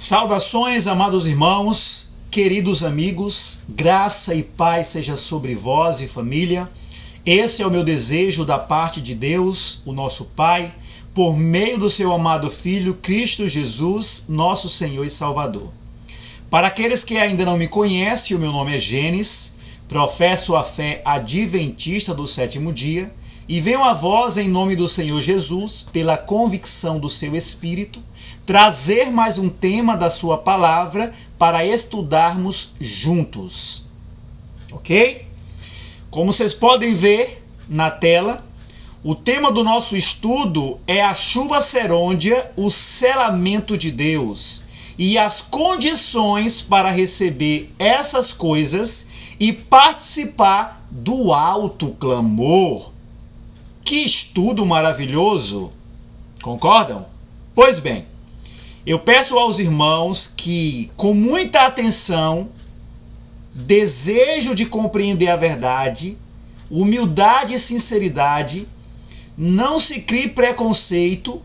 Saudações, amados irmãos, queridos amigos, graça e paz seja sobre vós e família. Esse é o meu desejo da parte de Deus, o nosso Pai, por meio do seu amado Filho, Cristo Jesus, nosso Senhor e Salvador. Para aqueles que ainda não me conhecem, o meu nome é Gênesis, professo a fé adventista do sétimo dia e venho a vós em nome do Senhor Jesus, pela convicção do seu Espírito, trazer mais um tema da sua palavra para estudarmos juntos. Ok? Como vocês podem ver na tela, o tema do nosso estudo é a chuva serôndia, o selamento de Deus e as condições para receber essas coisas e participar do alto clamor. Que estudo maravilhoso! Concordam? Pois bem, eu peço aos irmãos que, com muita atenção, desejo de compreender a verdade, humildade e sinceridade, não se crie preconceito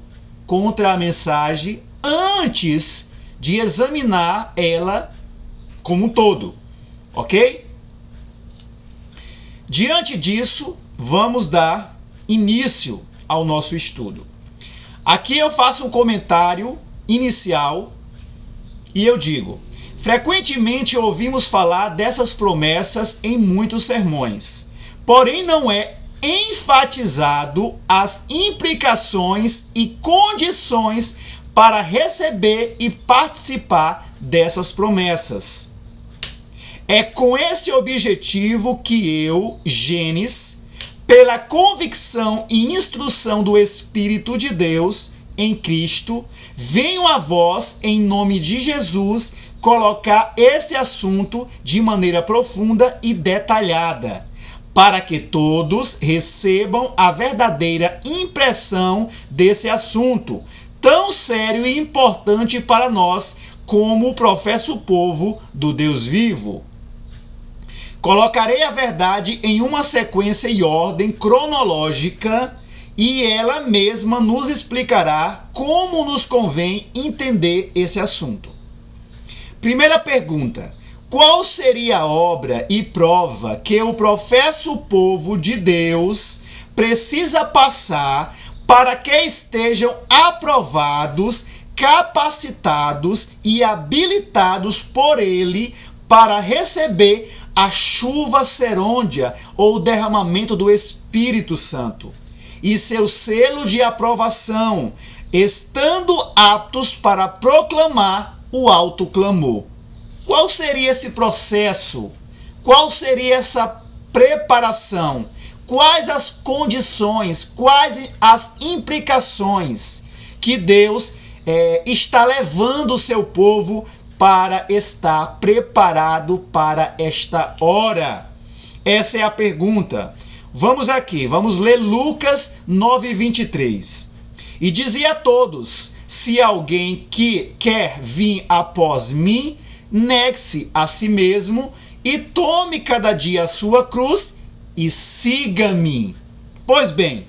contra a mensagem antes de examinar ela como um todo, ok? Diante disso, vamos dar início ao nosso estudo. Aqui eu faço um comentário inicial e eu digo: frequentemente ouvimos falar dessas promessas em muitos sermões, porém não é enfatizado as implicações e condições para receber e participar dessas promessas. É com esse objetivo que eu, Gênesis, pela convicção e instrução do Espírito de Deus em Cristo, venho a vós, em nome de Jesus, colocar esse assunto de maneira profunda e detalhada, para que todos recebam a verdadeira impressão desse assunto, tão sério e importante para nós, como o professo povo do Deus vivo. Colocarei a verdade em uma sequência e ordem cronológica e ela mesma nos explicará como nos convém entender esse assunto. Primeira pergunta: qual seria a obra e prova que o professo povo de Deus precisa passar para que estejam aprovados, capacitados e habilitados por ele para receber a chuva serôndia ou derramamento do Espírito Santo e seu selo de aprovação, estando aptos para proclamar o alto clamor? Qual seria esse processo? Qual seria essa preparação? Quais as condições? Quais as implicações que Deus está levando o seu povo para estar preparado para esta hora? Essa é a pergunta. Vamos aqui, vamos ler Lucas 9:23. E dizia a todos: se alguém que quer vir após mim, negue-se a si mesmo e tome cada dia a sua cruz e siga-me. Pois bem,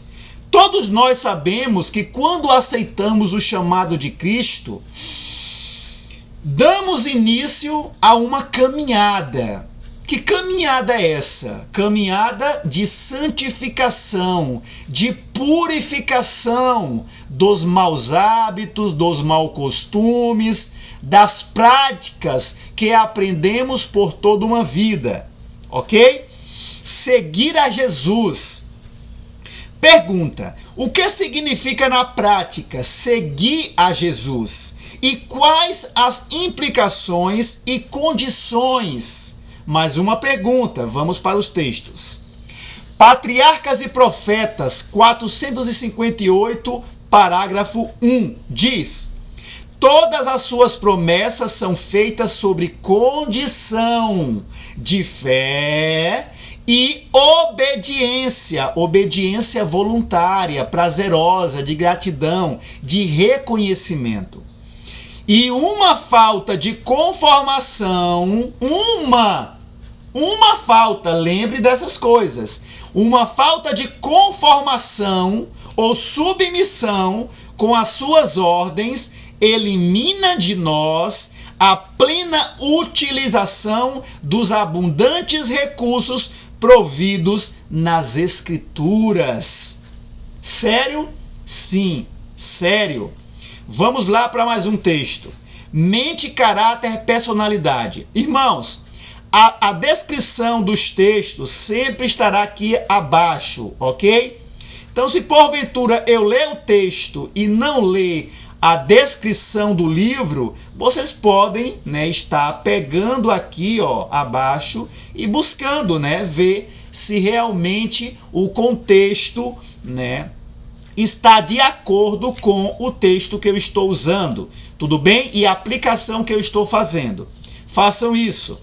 todos nós sabemos que quando aceitamos o chamado de Cristo, damos início a uma caminhada. Que caminhada é essa? Caminhada de santificação, de purificação dos maus hábitos, dos maus costumes, das práticas que aprendemos por toda uma vida, ok? Seguir a Jesus. Pergunta: o que significa na prática seguir a Jesus? E quais as implicações e condições? Mais uma pergunta, vamos para os textos. Patriarcas e Profetas, 458, parágrafo 1, diz: todas as suas promessas são feitas sobre condição de fé e obediência, obediência voluntária, prazerosa, de gratidão, de reconhecimento. E uma falta de conformação, uma falta, lembre dessas coisas, uma falta de conformação ou submissão com as suas ordens elimina de nós a plena utilização dos abundantes recursos providos nas Escrituras. Sério? Sim, sério. Vamos lá para mais um texto. Mente, caráter, personalidade. Irmãos, a descrição dos textos sempre estará aqui abaixo, ok? Então, se porventura eu ler o texto e não ler a descrição do livro, vocês podem, estar pegando aqui, abaixo e buscando, ver se realmente o contexto, está de acordo com o texto que eu estou usando, tudo bem? E a aplicação que eu estou fazendo. Façam isso.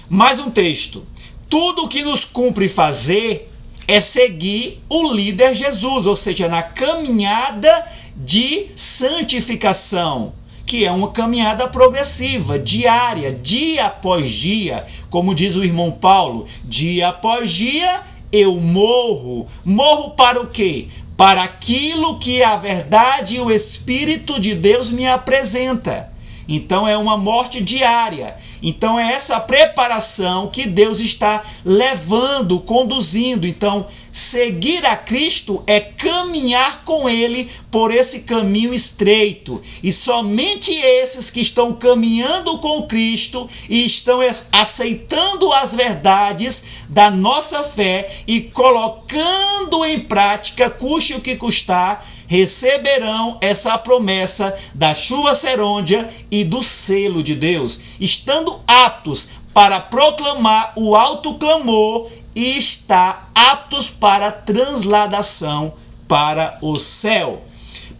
Mais um texto. Tudo o que nos cumpre fazer é seguir o líder Jesus, ou seja, na caminhada de santificação, que é uma caminhada progressiva, diária, dia após dia. Como diz o irmão Paulo, dia após dia eu morro. Morro para o quê? Para aquilo que a verdade e o Espírito de Deus me apresenta. Então é uma morte diária. Então é essa preparação que Deus está levando, conduzindo. Então, seguir a Cristo é caminhar com Ele por esse caminho estreito. E somente esses que estão caminhando com Cristo e estão aceitando as verdades da nossa fé e colocando em prática, custe o que custar, receberão essa promessa da chuva serôdia e do selo de Deus, estando aptos para proclamar o alto clamor e estar aptos para transladação para o céu.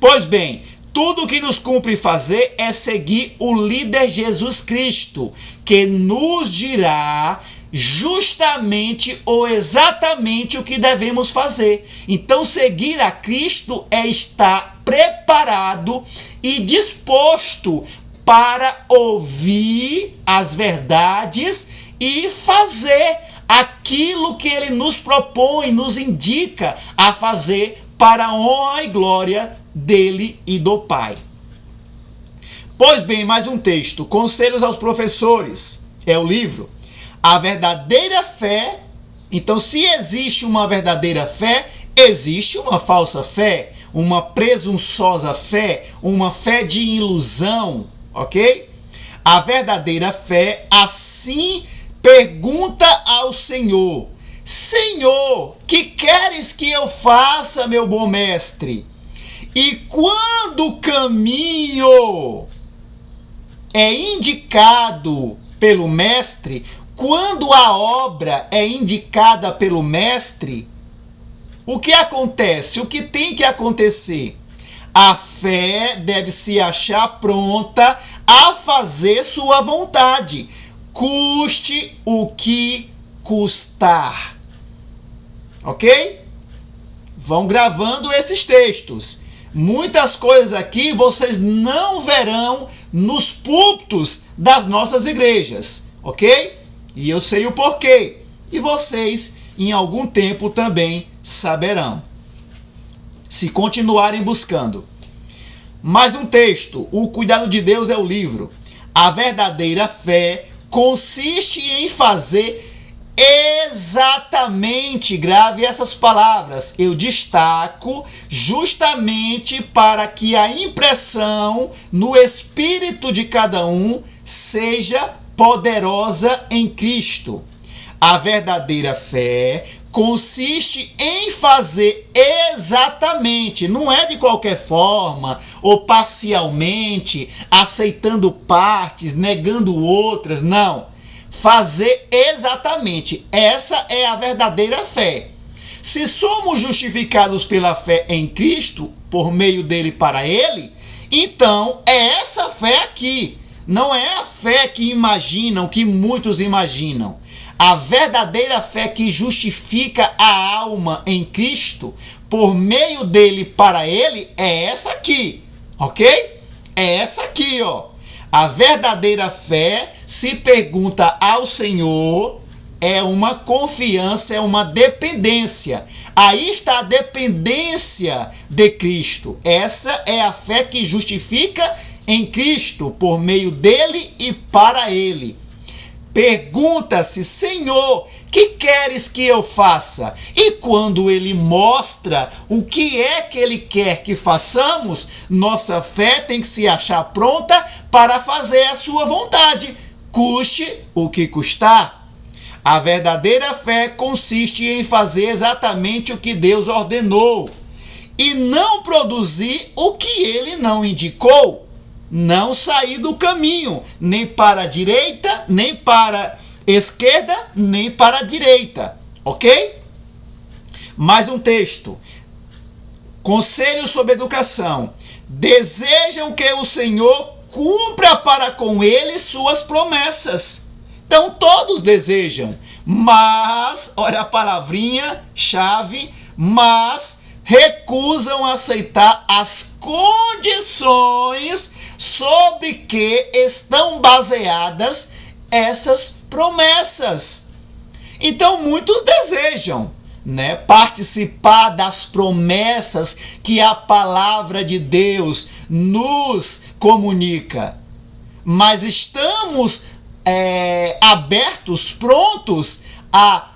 Pois bem, tudo o que nos cumpre fazer é seguir o líder Jesus Cristo, que nos dirá justamente ou exatamente o que devemos fazer. Então, seguir a Cristo é estar preparado e disposto para ouvir as verdades e fazer aquilo que Ele nos propõe, nos indica a fazer para a honra e glória dele e do Pai. Pois bem, mais um texto. Conselhos aos professores. É o livro. A verdadeira fé. Então, se existe uma verdadeira fé, existe uma falsa fé, uma presunçosa fé, uma fé de ilusão, ok? A verdadeira fé, assim, pergunta ao Senhor: Senhor, que queres que eu faça, meu bom mestre? E quando o caminho é indicado pelo mestre, quando a obra é indicada pelo mestre, o que acontece? O que tem que acontecer? A fé deve se achar pronta a fazer sua vontade, custe o que custar. Ok? Vão gravando esses textos. Muitas coisas aqui vocês não verão nos púlpitos das nossas igrejas, ok? E eu sei o porquê. E vocês, em algum tempo, também saberão, se continuarem buscando. Mais um texto. O cuidado de Deus é o livro. A verdadeira fé consiste em fazer exatamente, grave essas palavras, eu destaco justamente para que a impressão no espírito de cada um seja poderosa em Cristo. A verdadeira fé consiste em fazer exatamente, não é de qualquer forma ou parcialmente, aceitando partes, negando outras, não. Fazer exatamente. Essa é a verdadeira fé. Se somos justificados pela fé em Cristo, por meio dele para ele, então é essa fé aqui. Não é a fé que imaginam, que muitos imaginam. A verdadeira fé que justifica a alma em Cristo, por meio dele para ele, é essa aqui. Ok? É essa aqui, ó. A verdadeira fé se pergunta ao Senhor, é uma confiança, é uma dependência. Aí está a dependência de Cristo. Essa é a fé que justifica em Cristo, por meio dele e para ele. Pergunta-se: Senhor, que queres que eu faça? E quando ele mostra o que é que ele quer que façamos, nossa fé tem que se achar pronta para fazer a sua vontade, custe o que custar. A verdadeira fé consiste em fazer exatamente o que Deus ordenou e não produzir o que ele não indicou. Não sair do caminho, nem para a direita, nem para a esquerda, nem para a direita, ok? Mais um texto. Conselho sobre educação. Desejam que o Senhor cumpra para com eles suas promessas. Então todos desejam, mas, olha a palavrinha chave, mas recusam aceitar as condições sobre que estão baseadas essas promessas. Então muitos desejam, participar das promessas que a palavra de Deus nos comunica. Mas estamos abertos, prontos a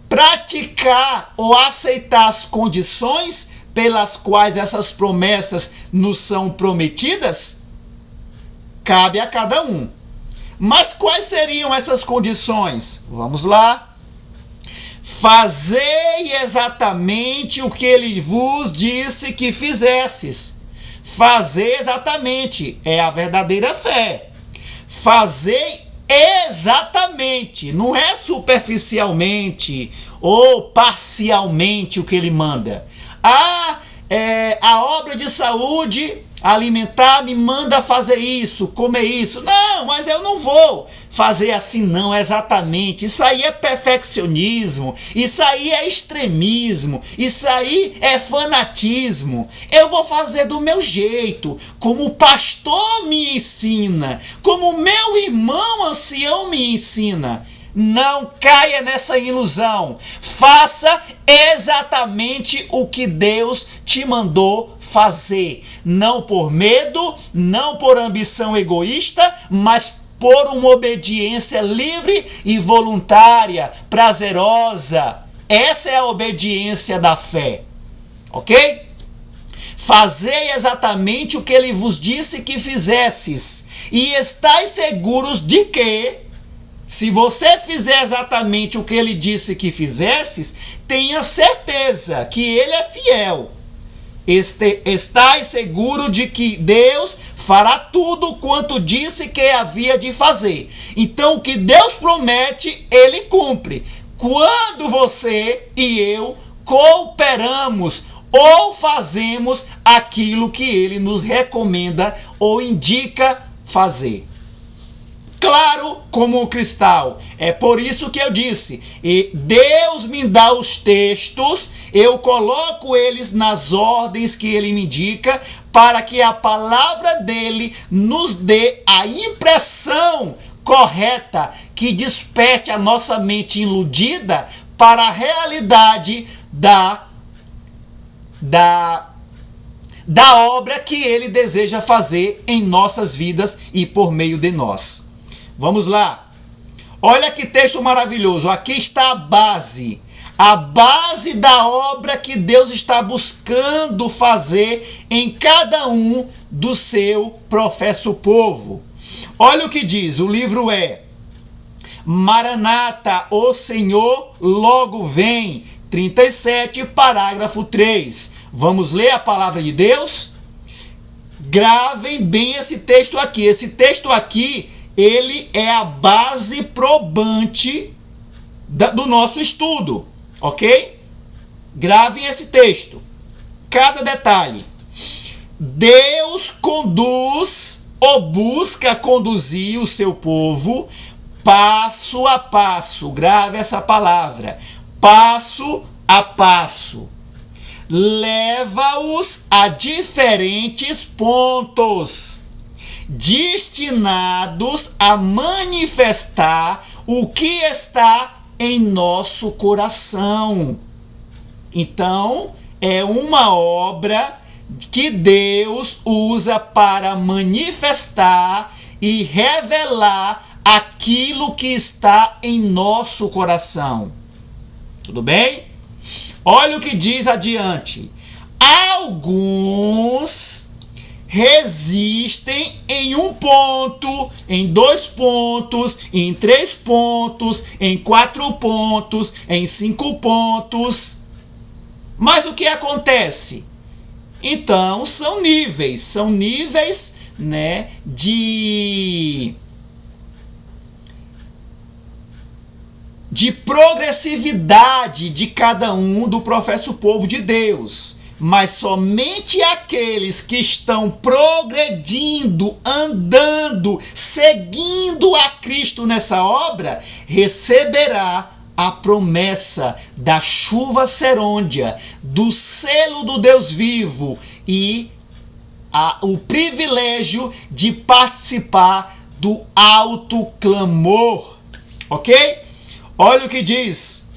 praticar ou aceitar as condições pelas quais essas promessas nos são prometidas? Cabe a cada um. Mas quais seriam essas condições? Vamos lá. Fazei exatamente o que ele vos disse que fizesses. Fazer exatamente é a verdadeira fé. Fazer exatamente, não é superficialmente ou parcialmente o que ele manda. A obra de saúde alimentar me manda fazer isso, comer isso. Não, mas eu não vou fazer assim não, exatamente. Isso aí é perfeccionismo, isso aí é extremismo, isso aí é fanatismo. Eu vou fazer do meu jeito, como o pastor me ensina, como o meu irmão ancião me ensina. Não caia nessa ilusão. Faça exatamente o que Deus te mandou fazer. Não por medo, não por ambição egoísta, mas por uma obediência livre e voluntária, prazerosa. Essa é a obediência da fé. Ok? Fazei exatamente o que ele vos disse que fizesses, e estais seguros de que, se você fizer exatamente o que ele disse que fizesses, tenha certeza que ele é fiel. Estais seguro de que Deus fará tudo quanto disse que havia de fazer. Então, o que Deus promete, ele cumpre. Quando você e eu cooperamos ou fazemos aquilo que ele nos recomenda ou indica fazer. Claro como um cristal. É por isso que eu disse, e Deus me dá os textos, eu coloco eles nas ordens que ele me indica, para que a palavra dele nos dê a impressão correta, que desperte a nossa mente iludida para a realidade da obra que ele deseja fazer em nossas vidas e por meio de nós. Vamos lá. Olha que texto maravilhoso. Aqui está a base da obra que Deus está buscando fazer em cada um do seu professo povo. Olha o que diz, o livro é Maranata, o Senhor logo vem, 37, parágrafo 3. Vamos ler a palavra de Deus? Gravem bem esse texto aqui. Esse texto aqui, ele é a base probante do nosso estudo, ok? Gravem esse texto. Cada detalhe. Deus conduz ou busca conduzir o seu povo passo a passo. Grave essa palavra. Passo a passo. Leva-os a diferentes pontos, destinados a manifestar o que está em nosso coração. Então, é uma obra que Deus usa para manifestar e revelar aquilo que está em nosso coração. Tudo bem? Olha o que diz adiante. Alguns resistem em 1 ponto, em 2 pontos, em 3 pontos, em 4 pontos, em 5 pontos. Mas o que acontece? Então, são níveis, né, de progressividade de cada um do professo povo de Deus. Mas somente aqueles que estão progredindo, andando, seguindo a Cristo nessa obra, receberá a promessa da chuva serôndia, do selo do Deus vivo e o privilégio de participar do alto clamor. Ok? Olha o que diz.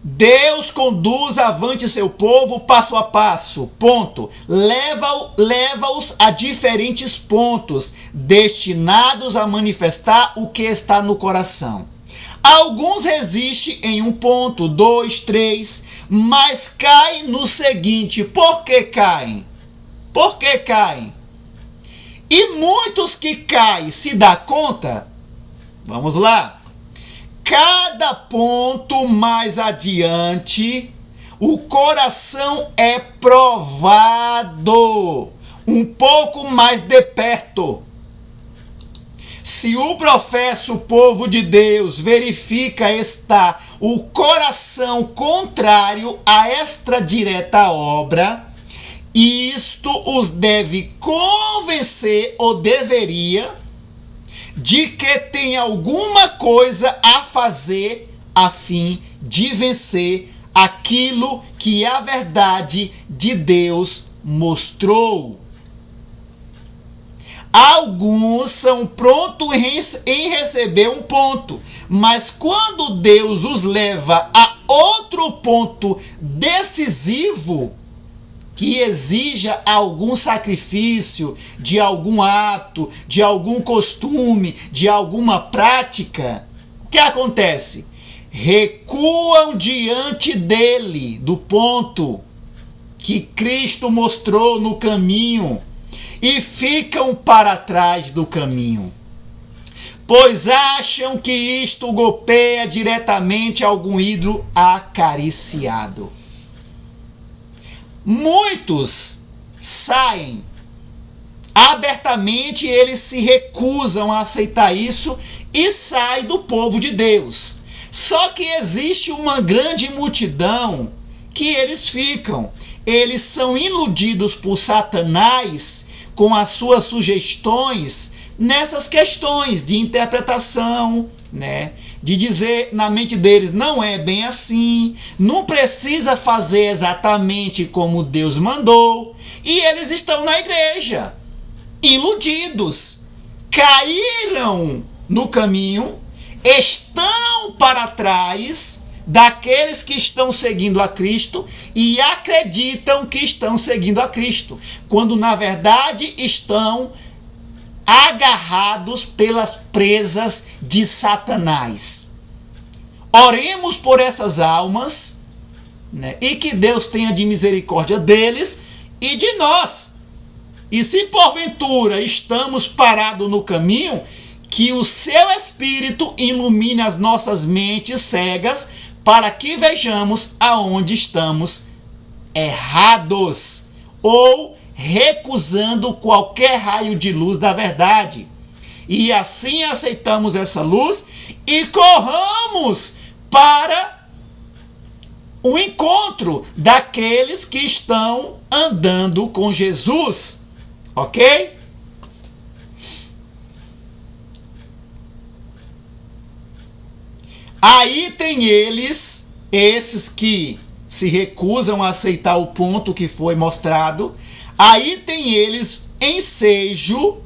Deus conduz avante seu povo passo a passo, ponto. Leva-os a diferentes pontos, destinados a manifestar o que está no coração. Alguns resistem em 1 ponto, 2, 3, mas caem no seguinte. Por que caem? Por que caem? E muitos que caem, se dá conta? Vamos lá. Cada ponto mais adiante, o coração é provado um pouco mais de perto. Se o professo povo de Deus verifica estar o coração contrário a esta direta obra, isto os deve convencer, ou deveria, de que tem alguma coisa a fazer a fim de vencer aquilo que a verdade de Deus mostrou. Alguns são prontos em receber 1 ponto, mas quando Deus os leva a outro ponto decisivo, que exija algum sacrifício, de algum ato, de algum costume, de alguma prática, o que acontece? Recuam diante dele, do ponto que Cristo mostrou no caminho, e ficam para trás do caminho, pois acham que isto golpeia diretamente algum ídolo acariciado. Muitos saem abertamente, eles se recusam a aceitar isso e saem do povo de Deus. Só que existe uma grande multidão que eles ficam. Eles são iludidos por Satanás com as suas sugestões nessas questões de interpretação, né? De dizer na mente deles, não é bem assim, não precisa fazer exatamente como Deus mandou. E eles estão na igreja, iludidos, caíram no caminho, estão para trás daqueles que estão seguindo a Cristo e acreditam que estão seguindo a Cristo, quando na verdade estão agarrados pelas presas de Satanás. Oremos por essas almas, né? E que Deus tenha de misericórdia deles e de nós. E se porventura estamos parados no caminho, que o seu Espírito ilumine as nossas mentes cegas para que vejamos aonde estamos errados ou recusando qualquer raio de luz da verdade. E assim aceitamos essa luz e corramos para o encontro daqueles que estão andando com Jesus. Ok? Aí tem esses que se recusam a aceitar o ponto que foi mostrado. Aí tem eles ensejo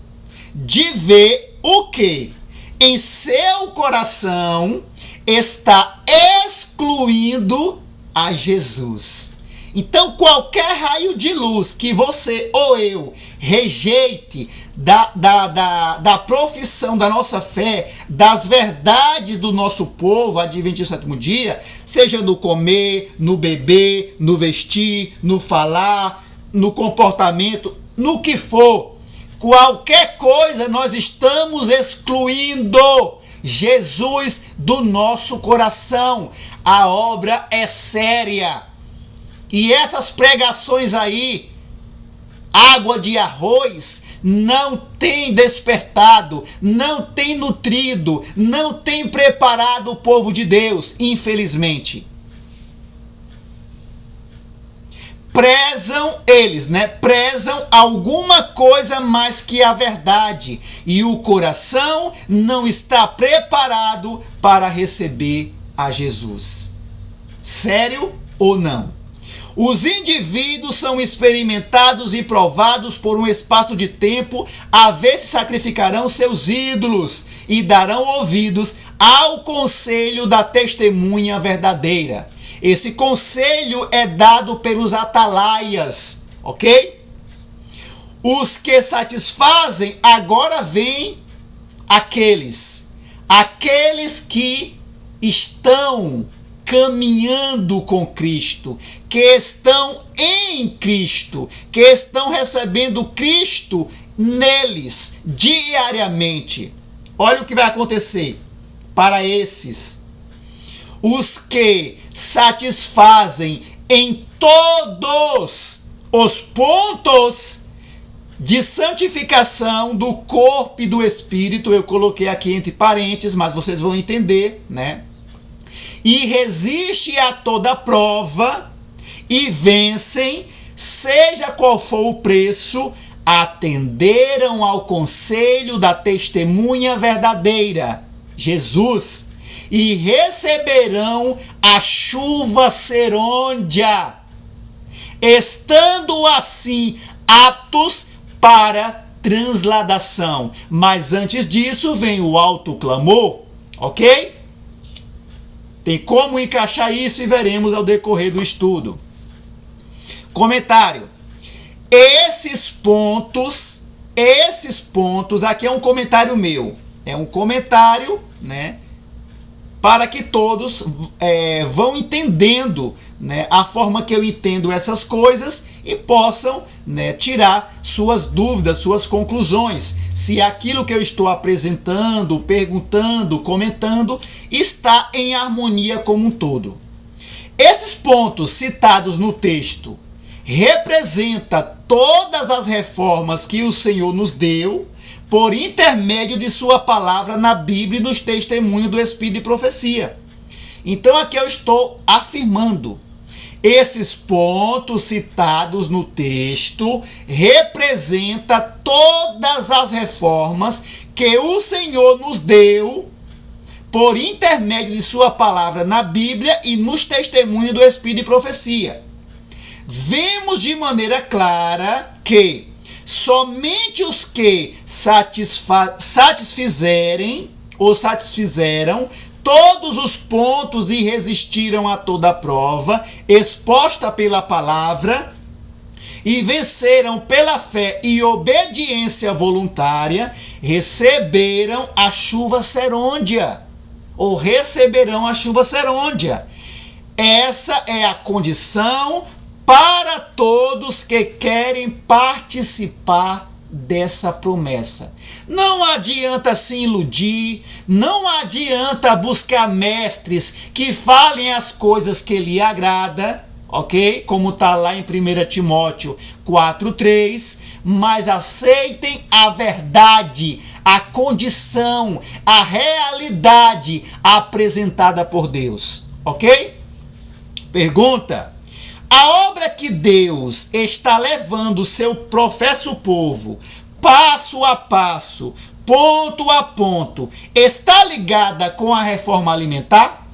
de ver o que em seu coração está excluindo a Jesus. Então, qualquer raio de luz que você ou eu rejeite da profissão da nossa fé, das verdades do nosso povo adventista do sétimo dia, seja no comer, no beber, no vestir, no falar, no comportamento, no que for, qualquer coisa nós estamos excluindo Jesus do nosso coração. A obra é séria. E essas pregações aí, água de arroz, não tem despertado, não tem nutrido, não tem preparado o povo de Deus, infelizmente. Prezam alguma coisa mais que a verdade, e o coração não está preparado para receber a Jesus. Sério ou não? Os indivíduos são experimentados e provados por um espaço de tempo, a ver se sacrificarão seus ídolos e darão ouvidos ao conselho da testemunha verdadeira. Esse conselho é dado pelos atalaias, ok? Os que satisfazem, agora vêm aqueles que estão caminhando com Cristo, que estão em Cristo, que estão recebendo Cristo neles diariamente. Olha o que vai acontecer para esses. Os que satisfazem em todos os pontos de santificação do corpo e do espírito, eu coloquei aqui entre parênteses, mas vocês vão entender, né? E resiste a toda prova e vencem, seja qual for o preço, atenderam ao conselho da testemunha verdadeira, Jesus, e receberão a chuva serôndia, estando assim aptos para transladação. Mas antes disso vem o alto clamor, ok? Tem como encaixar isso e veremos ao decorrer do estudo. Comentário. Esses pontos, aqui é um comentário meu. É um comentário, né? Para que todos vão entendendo, né, a forma que eu entendo essas coisas e possam, né, tirar suas dúvidas, suas conclusões. Se aquilo que eu estou apresentando, perguntando, comentando, está em harmonia como um todo. Esses pontos citados no texto representam todas as reformas que o Senhor nos deu por intermédio de sua palavra na Bíblia e nos testemunhos do Espírito e profecia. Então aqui eu estou afirmando, esses pontos citados no texto representam todas as reformas que o Senhor nos deu por intermédio de sua palavra na Bíblia e nos testemunhos do Espírito e profecia. Vemos de maneira clara que somente os que satisfizeram todos os pontos e resistiram a toda a prova exposta pela palavra e venceram pela fé e obediência voluntária, receberam a chuva serôndia, ou receberão a chuva serôndia. Essa é a condição para todos que querem participar dessa promessa. Não adianta se iludir, não adianta buscar mestres que falem as coisas que lhe agrada, ok? Como está lá em 1 Timóteo 4:3, mas aceitem a verdade, a condição, a realidade apresentada por Deus, ok? Pergunta. A obra que Deus está levando o seu professo povo, passo a passo, ponto a ponto, está ligada com a reforma alimentar?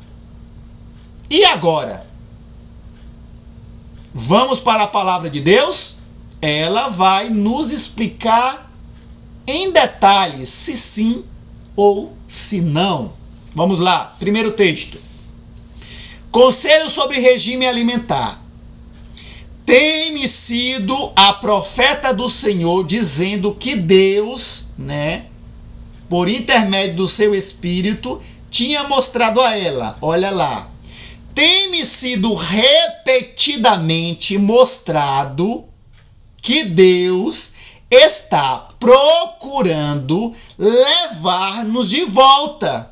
E agora? Vamos para a palavra de Deus? Ela vai nos explicar em detalhes se sim ou se não. Vamos lá, primeiro texto. Conselho sobre regime alimentar. tem-me sido a profeta do Senhor, dizendo que Deus, né, por intermédio do seu Espírito, tinha mostrado a ela, olha lá, tem-me sido repetidamente mostrado que Deus está procurando levar-nos de volta,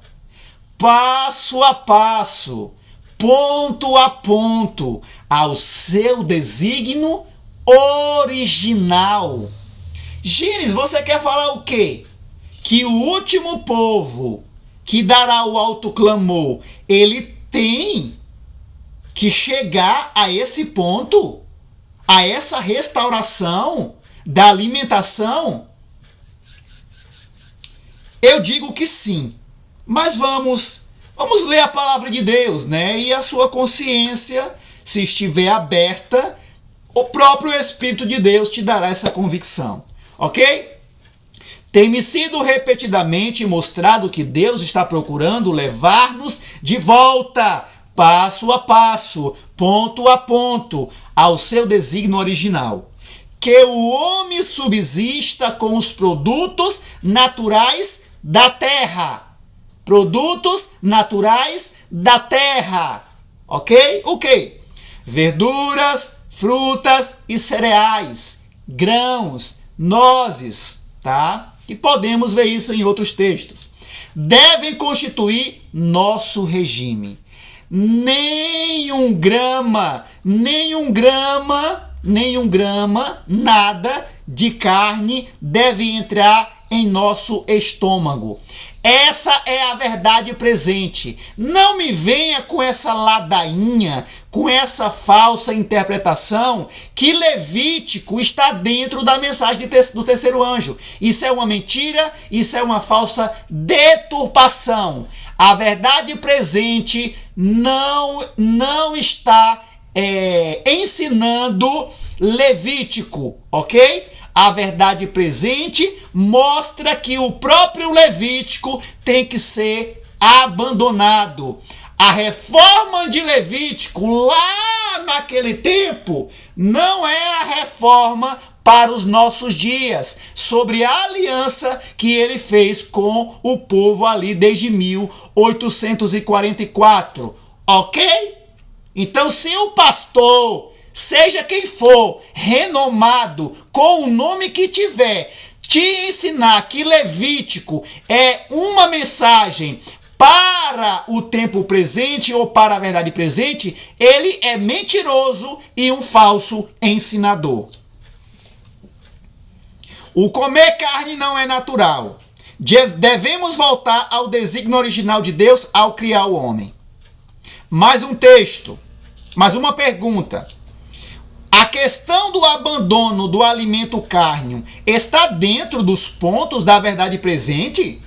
passo a passo, ponto a ponto, ao seu desígnio original. Gênesis, você quer falar o quê? Que o último povo que dará o alto clamor, ele tem que chegar a esse ponto, a essa restauração da alimentação? Eu digo que sim, mas vamos ler a palavra de Deus, né? E a sua consciência, se estiver aberta, o próprio Espírito de Deus te dará essa convicção, ok? Tem-me sido repetidamente mostrado que Deus está procurando levar-nos de volta, passo a passo, ponto a ponto, ao seu desígnio original. Que o homem subsista com os produtos naturais da terra. Produtos naturais da terra. Ok? O quê? Verduras, frutas e cereais, grãos, nozes, tá? E podemos ver isso em outros textos. Devem constituir nosso regime. Nenhum grama, nada de carne deve entrar em nosso estômago. Essa é a verdade presente. Não me venha com essa ladainha, com essa falsa interpretação que Levítico está dentro da mensagem do terceiro anjo. Isso é uma mentira, isso é uma falsa deturpação. A verdade presente não está ensinando Levítico, ok? A verdade presente mostra que o próprio Levítico tem que ser abandonado. A reforma de Levítico, lá naquele tempo, não é a reforma para os nossos dias, sobre a aliança que ele fez com o povo ali desde 1844, ok? Então, se o pastor, seja quem for, renomado, com o nome que tiver, te ensinar que Levítico é uma mensagem para o tempo presente ou para a verdade presente, ele é mentiroso e um falso ensinador. O comer carne não é natural. Devemos voltar ao desígnio original de Deus ao criar o homem. Mais um texto, mais uma pergunta. A questão do abandono do alimento carne está dentro dos pontos da verdade presente?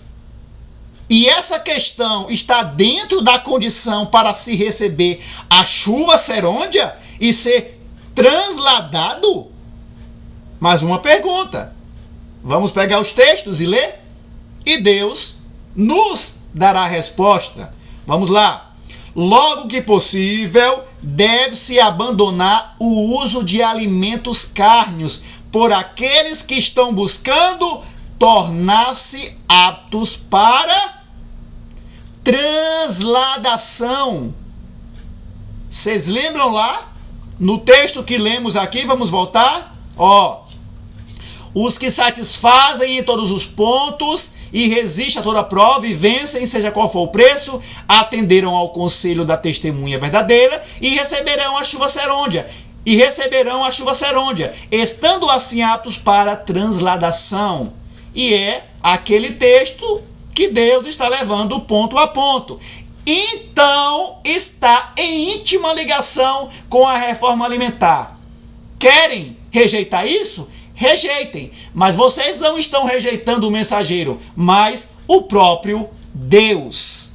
E essa questão está dentro da condição para se receber a chuva serôndia e ser transladado? Mais uma pergunta. Vamos pegar os textos e ler? E Deus nos dará a resposta. Vamos lá. Logo que possível, deve-se abandonar o uso de alimentos cárneos por aqueles que estão buscando tornar-se aptos para transladação. Vocês lembram lá? No texto que lemos aqui, vamos voltar? Os que satisfazem em todos os pontos e resistem a toda prova e vencem, seja qual for o preço, atenderam ao conselho da testemunha verdadeira e receberão a chuva serôndia. Estando assim aptos para transladação. E é aquele texto que Deus está levando ponto a ponto. Então, está em íntima ligação com a reforma alimentar. Querem rejeitar isso? Rejeitem, mas vocês não estão rejeitando o mensageiro, mas o próprio Deus.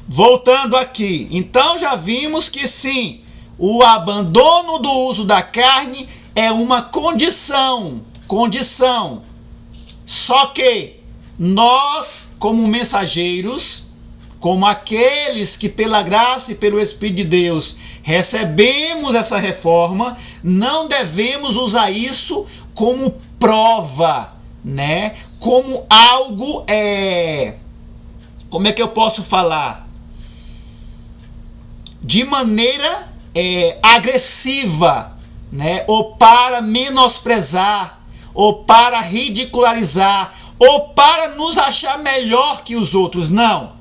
Voltando aqui, então já vimos que sim, o abandono do uso da carne é uma condição. Só que nós, como mensageiros, como aqueles que pela graça e pelo Espírito de Deus recebemos essa reforma, não devemos usar isso como prova, né? Como algo, como é que eu posso falar? De maneira agressiva, né? Ou para menosprezar, ou para ridicularizar, ou para nos achar melhor que os outros. Não.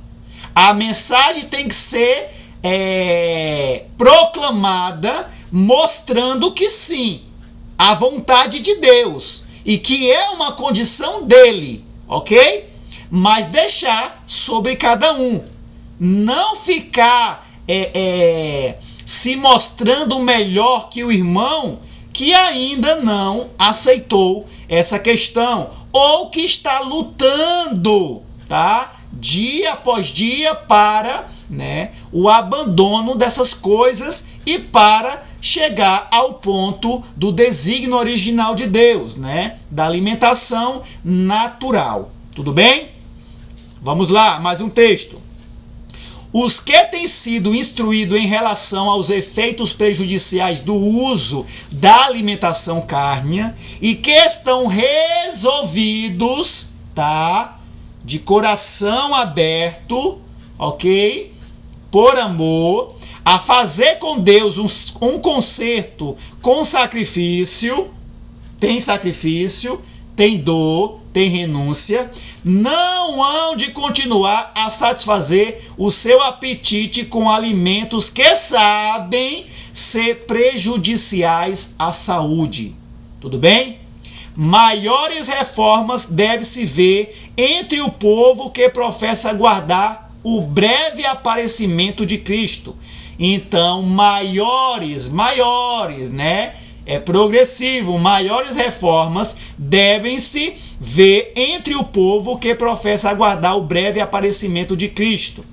A mensagem tem que ser proclamada, mostrando que sim, a vontade de Deus, e que é uma condição dele, ok? Mas deixar sobre cada um. Não ficar se mostrando melhor que o irmão que ainda não aceitou essa questão, ou que está lutando, tá? Dia após dia para, né, o abandono dessas coisas e para chegar ao ponto do desígnio original de Deus, né? Da alimentação natural. Tudo bem? Vamos lá, mais um texto. Os que têm sido instruídos em relação aos efeitos prejudiciais do uso da alimentação cárnea e que estão resolvidos, tá? De coração aberto, ok? Por amor, a fazer com Deus um concerto com sacrifício, tem dor, tem renúncia, não hão de continuar a satisfazer o seu apetite com alimentos que sabem ser prejudiciais à saúde. Tudo bem? Maiores reformas deve-se ver entre o povo que professa guardar o breve aparecimento de Cristo. Então, maiores, né? É progressivo, maiores reformas devem-se ver entre o povo que professa aguardar o breve aparecimento de Cristo.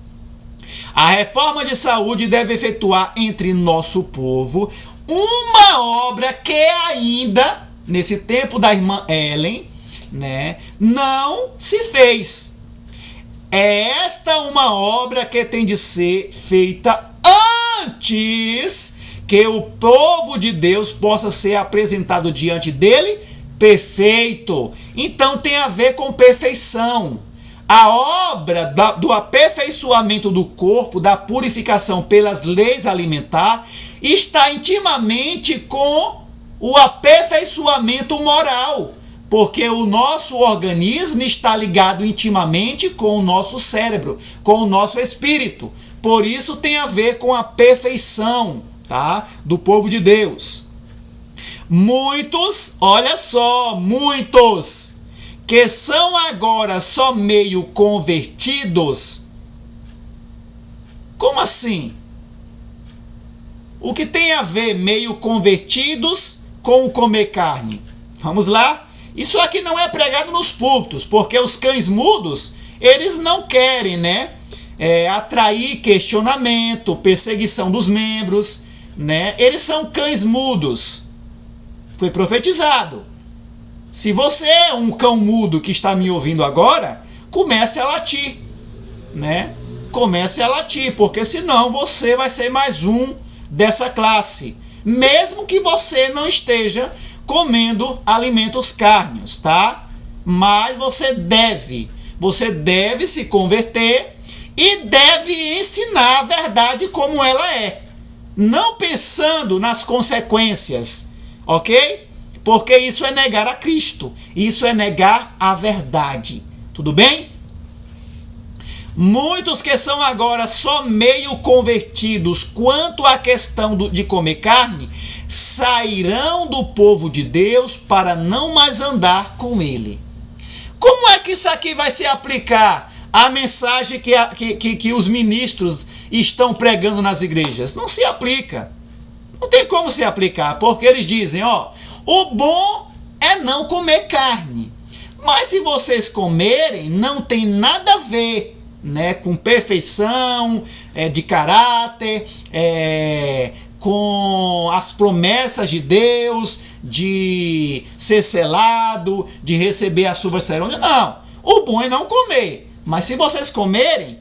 A reforma de saúde deve efetuar entre nosso povo uma obra que ainda, nesse tempo da irmã Ellen, né, não se fez. É esta uma obra que tem de ser feita antes que o povo de Deus possa ser apresentado diante dele perfeito. Então tem a ver com perfeição. A obra do aperfeiçoamento do corpo, da purificação pelas leis alimentares, está intimamente com o aperfeiçoamento moral, porque o nosso organismo está ligado intimamente com o nosso cérebro, com o nosso espírito. Por isso tem a ver com a perfeição, tá? Do povo de Deus. Muitos, olha só, muitos que são agora só meio convertidos. Como assim? O que tem a ver meio convertidos com o comer carne? Vamos lá? Isso aqui não é pregado nos púlpitos, porque os cães mudos, eles não querem, né? Atrair questionamento, perseguição dos membros, né? Eles são cães mudos. Foi profetizado. Se você é um cão mudo que está me ouvindo agora, comece a latir, né? Comece a latir, porque senão você vai ser mais um dessa classe, mesmo que você não esteja comendo alimentos cárneos, tá? Mas você deve se converter e deve ensinar a verdade como ela é, não pensando nas consequências, ok? Porque isso é negar a Cristo, isso é negar a verdade, tudo bem? Muitos que são agora só meio convertidos quanto à questão de comer carne, sairão do povo de Deus para não mais andar com ele. Como é que isso aqui vai se aplicar à mensagem que os ministros estão pregando nas igrejas? Não se aplica. Não tem como se aplicar, porque eles dizem, o bom é não comer carne. Mas se vocês comerem, não tem nada a ver, né, com perfeição de caráter, com as promessas de Deus, de ser selado, de receber a chuva serônia. Não, o bom é não comer. Mas se vocês comerem,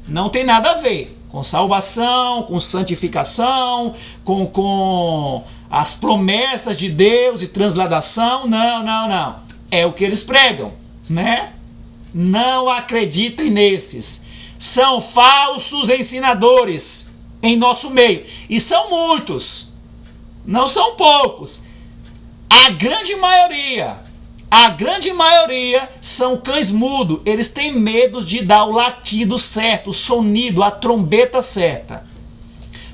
não tem nada a ver Com salvação, com santificação, com as promessas de Deus e transladação. Não. É o que eles pregam, né? Não acreditem nesses. São falsos ensinadores em nosso meio. E são muitos. Não são poucos. A grande maioria são cães mudos. Eles têm medo de dar o latido certo, o sonido, a trombeta certa.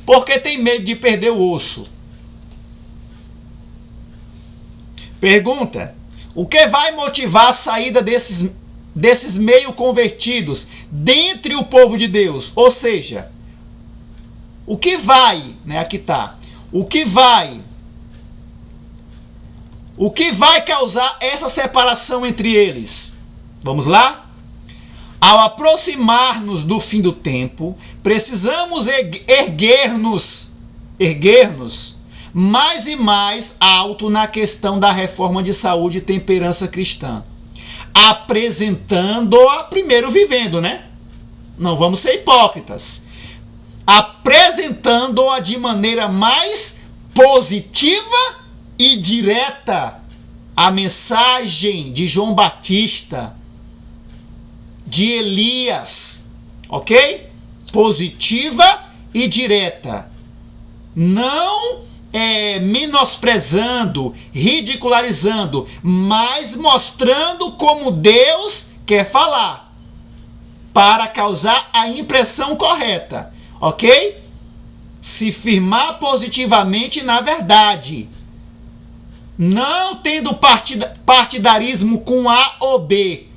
Porque tem medo de perder o osso. Pergunta: o que vai motivar a saída desses meio convertidos dentre o povo de Deus? Ou seja, o que vai, né, aqui tá, o que vai causar essa separação entre eles? Vamos lá? Ao aproximar-nos do fim do tempo, precisamos erguer-nos mais e mais alto na questão da reforma de saúde e temperança cristã, apresentando-a, primeiro vivendo, né? Não vamos ser hipócritas. Apresentando-a de maneira mais positiva e direta. A mensagem de João Batista, de Elias, ok? Positiva e direta. Não menosprezando, ridicularizando, mas mostrando como Deus quer falar, para causar a impressão correta, ok? Se firmar positivamente na verdade, não tendo partidarismo com A ou B,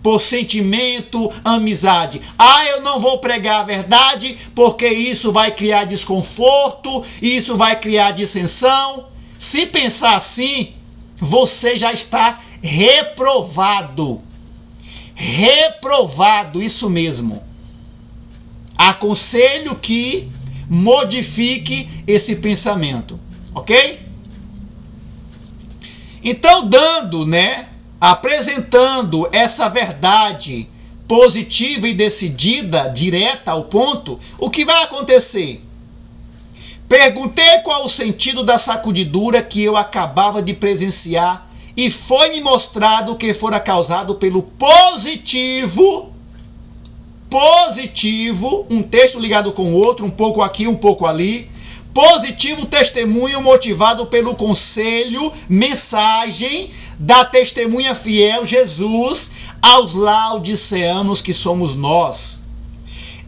por sentimento, amizade. Eu não vou pregar a verdade porque isso vai criar desconforto, isso vai criar dissensão. Se pensar assim, você já está reprovado. Reprovado, isso mesmo. Aconselho que modifique esse pensamento, ok? Então, apresentando essa verdade positiva e decidida, direta ao ponto, o que vai acontecer? Perguntei qual o sentido da sacudidura que eu acabava de presenciar e foi-me mostrado que fora causado pelo positivo, um texto ligado com o outro, um pouco aqui, um pouco ali, positivo testemunho motivado pelo conselho, mensagem da testemunha fiel Jesus aos laodiceanos que somos nós.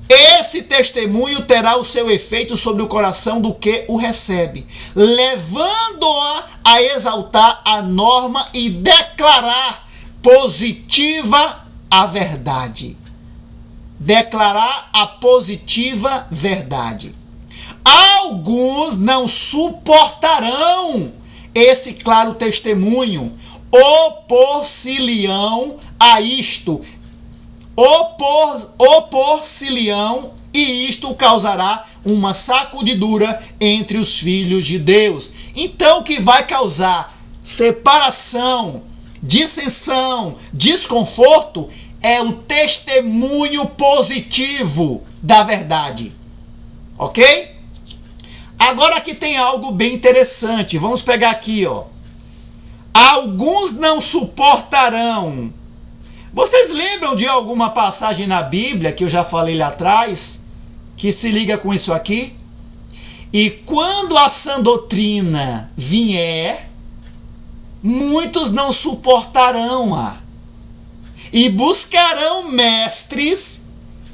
Esse testemunho terá o seu efeito sobre o coração do que o recebe, levando-a a exaltar a norma e declarar positiva a verdade. Declarar a positiva verdade. Alguns não suportarão esse claro testemunho, opor-se-lhão a isto, opor-se-lhão, e isto causará uma sacudidura entre os filhos de Deus. Então, o que vai causar separação, dissensão, desconforto é o testemunho positivo da verdade, ok? Agora aqui tem algo bem interessante. Vamos pegar aqui, ó. Alguns não suportarão. Vocês lembram de alguma passagem na Bíblia que eu já falei lá atrás, que se liga com isso aqui? E quando a sã doutrina vier, muitos não suportarão-a e buscarão mestres,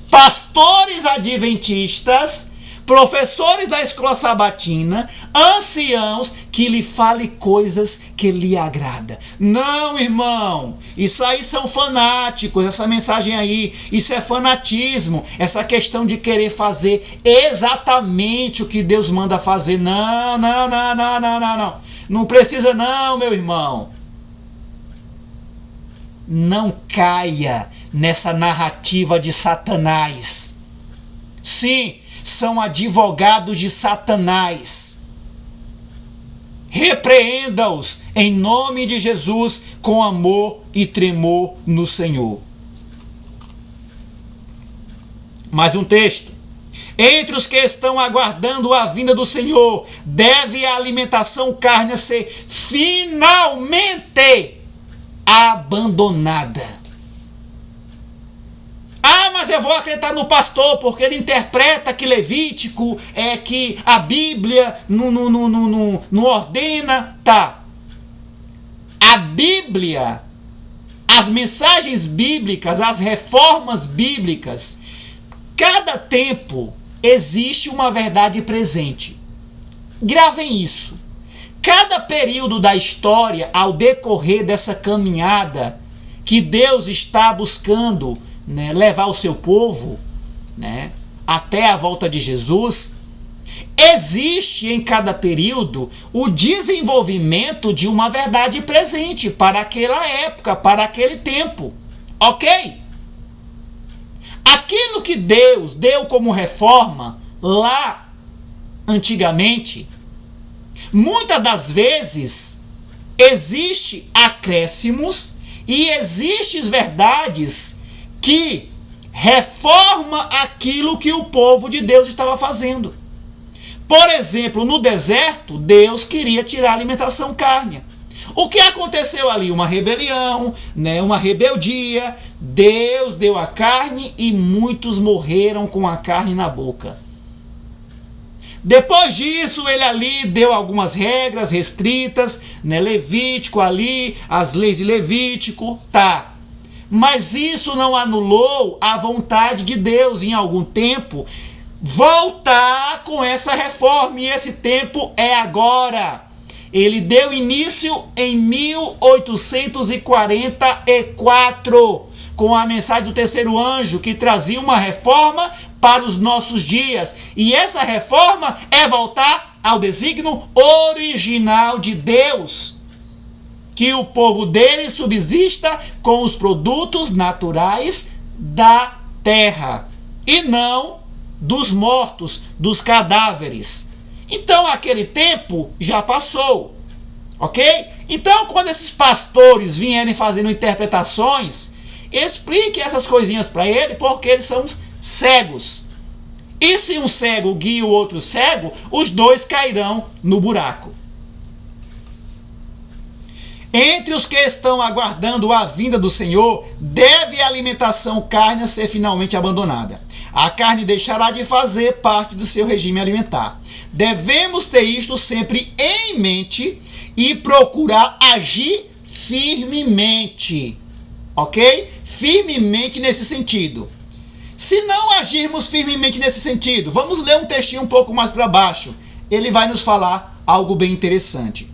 pastores adventistas, professores da escola sabatina, anciãos, que lhe fale coisas que lhe agrada. Não, irmão, isso aí são fanáticos, essa mensagem aí, isso é fanatismo, essa questão de querer fazer exatamente o que Deus manda fazer. Não. Não precisa não, meu irmão. Não caia nessa narrativa de Satanás. Sim, são advogados de Satanás. Repreenda-os em nome de Jesus com amor e tremor no Senhor. Mais um texto. Entre os que estão aguardando a vinda do Senhor, deve a alimentação carne ser finalmente abandonada. Ah, mas eu vou acreditar no pastor, porque ele interpreta que Levítico é que a Bíblia não ordena. Tá. A Bíblia, as mensagens bíblicas, as reformas bíblicas, cada tempo existe uma verdade presente. Gravem isso. Cada período da história, ao decorrer dessa caminhada que Deus está buscando, né, levar o seu povo, né, até a volta de Jesus, existe em cada período o desenvolvimento de uma verdade presente para aquela época, para aquele tempo. Ok? Aquilo que Deus deu como reforma lá antigamente, muitas das vezes existe acréscimos e existem verdades que reforma aquilo que o povo de Deus estava fazendo. Por exemplo, no deserto, Deus queria tirar a alimentação carne. O que aconteceu ali? Uma rebelião, né? Uma rebeldia. Deus deu a carne e muitos morreram com a carne na boca. Depois disso, ele ali deu algumas regras restritas, né? Levítico ali, as leis de Levítico, tá. Mas isso não anulou a vontade de Deus em algum tempo voltar com essa reforma, e esse tempo é agora. Ele deu início em 1844 com a mensagem do terceiro anjo, que trazia uma reforma para os nossos dias. E essa reforma é voltar ao desígnio original de Deus, que o povo dele subsista com os produtos naturais da terra e não dos mortos, dos cadáveres. Então aquele tempo já passou, ok? Então quando esses pastores vierem fazendo interpretações, explique essas coisinhas para ele, porque eles são cegos. E se um cego guia o outro cego, os dois cairão no buraco. Entre os que estão aguardando a vinda do Senhor, deve a alimentação carne ser finalmente abandonada. A carne deixará de fazer parte do seu regime alimentar. Devemos ter isto sempre em mente e procurar agir firmemente. Ok? Firmemente nesse sentido. Se não agirmos firmemente nesse sentido, vamos ler um textinho um pouco mais para baixo. Ele vai nos falar algo bem interessante.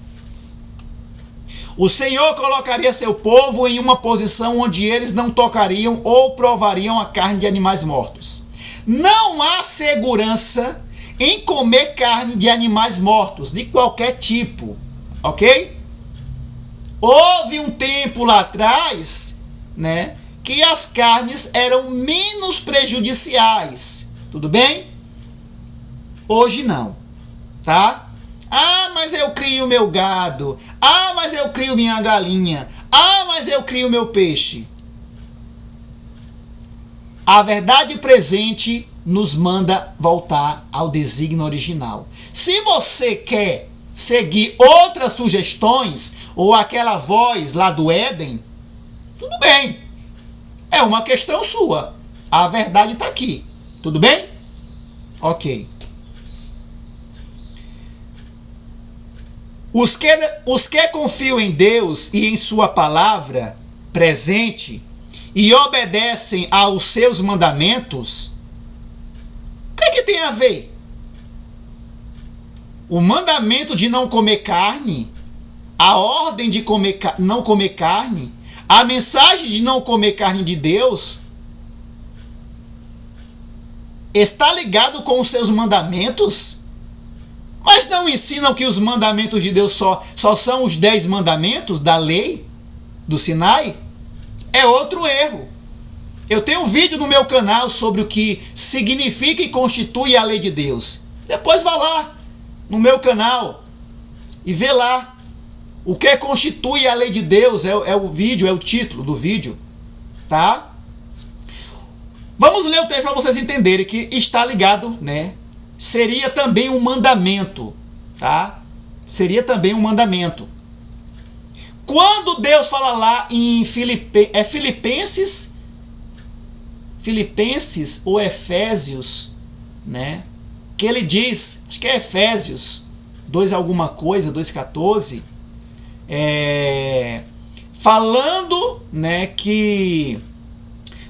O Senhor colocaria seu povo em uma posição onde eles não tocariam ou provariam a carne de animais mortos. Não há segurança em comer carne de animais mortos, de qualquer tipo, ok? Houve um tempo lá atrás, né, que as carnes eram menos prejudiciais, tudo bem? Hoje não, tá? Ah, mas eu crio meu gado. Ah, mas eu crio minha galinha. Ah, mas eu crio meu peixe. A verdade presente nos manda voltar ao desígnio original. Se você quer seguir outras sugestões, ou aquela voz lá do Éden, tudo bem. É uma questão sua. A verdade está aqui. Tudo bem? Ok. Os que confiam em Deus e em sua palavra presente e obedecem aos seus mandamentos, o que tem a ver? O mandamento de não comer carne, a ordem de não comer carne, a mensagem de não comer carne de Deus, está ligado com os seus mandamentos? Mas não ensinam que os mandamentos de Deus só são os 10 mandamentos da lei do Sinai? É outro erro. Eu tenho um vídeo no meu canal sobre o que significa e constitui a lei de Deus. Depois vá lá no meu canal e vê lá o que constitui a lei de Deus. É o vídeo, é o título do vídeo, tá? Vamos ler o texto para vocês entenderem que está ligado, né? Seria também um mandamento, tá? Seria também um mandamento. Quando Deus fala lá em Filipenses ou Efésios, né? Que ele diz, acho que é Efésios 2 alguma coisa, 2,14, falando, né, que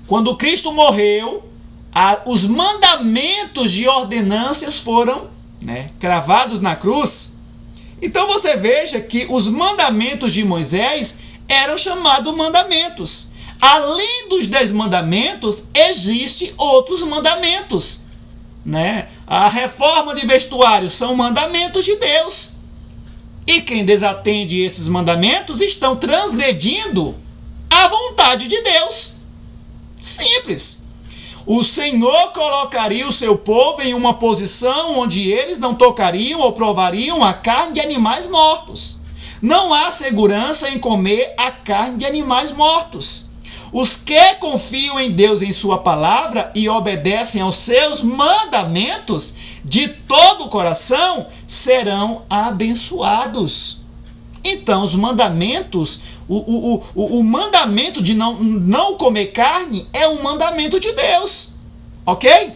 quando Cristo morreu, os mandamentos de ordenâncias foram, né, cravados na cruz. Então você veja que os mandamentos de Moisés eram chamados mandamentos. Além dos 10 mandamentos, existem outros mandamentos, né? A reforma de vestuário são mandamentos de Deus. E quem desatende esses mandamentos estão transgredindo a vontade de Deus. Simples. O Senhor colocaria o seu povo em uma posição onde eles não tocariam ou provariam a carne de animais mortos. Não há segurança em comer a carne de animais mortos. Os que confiam em Deus em sua palavra e obedecem aos seus mandamentos de todo o coração serão abençoados. Então, os mandamentos, o mandamento de não comer carne é um mandamento de Deus, ok?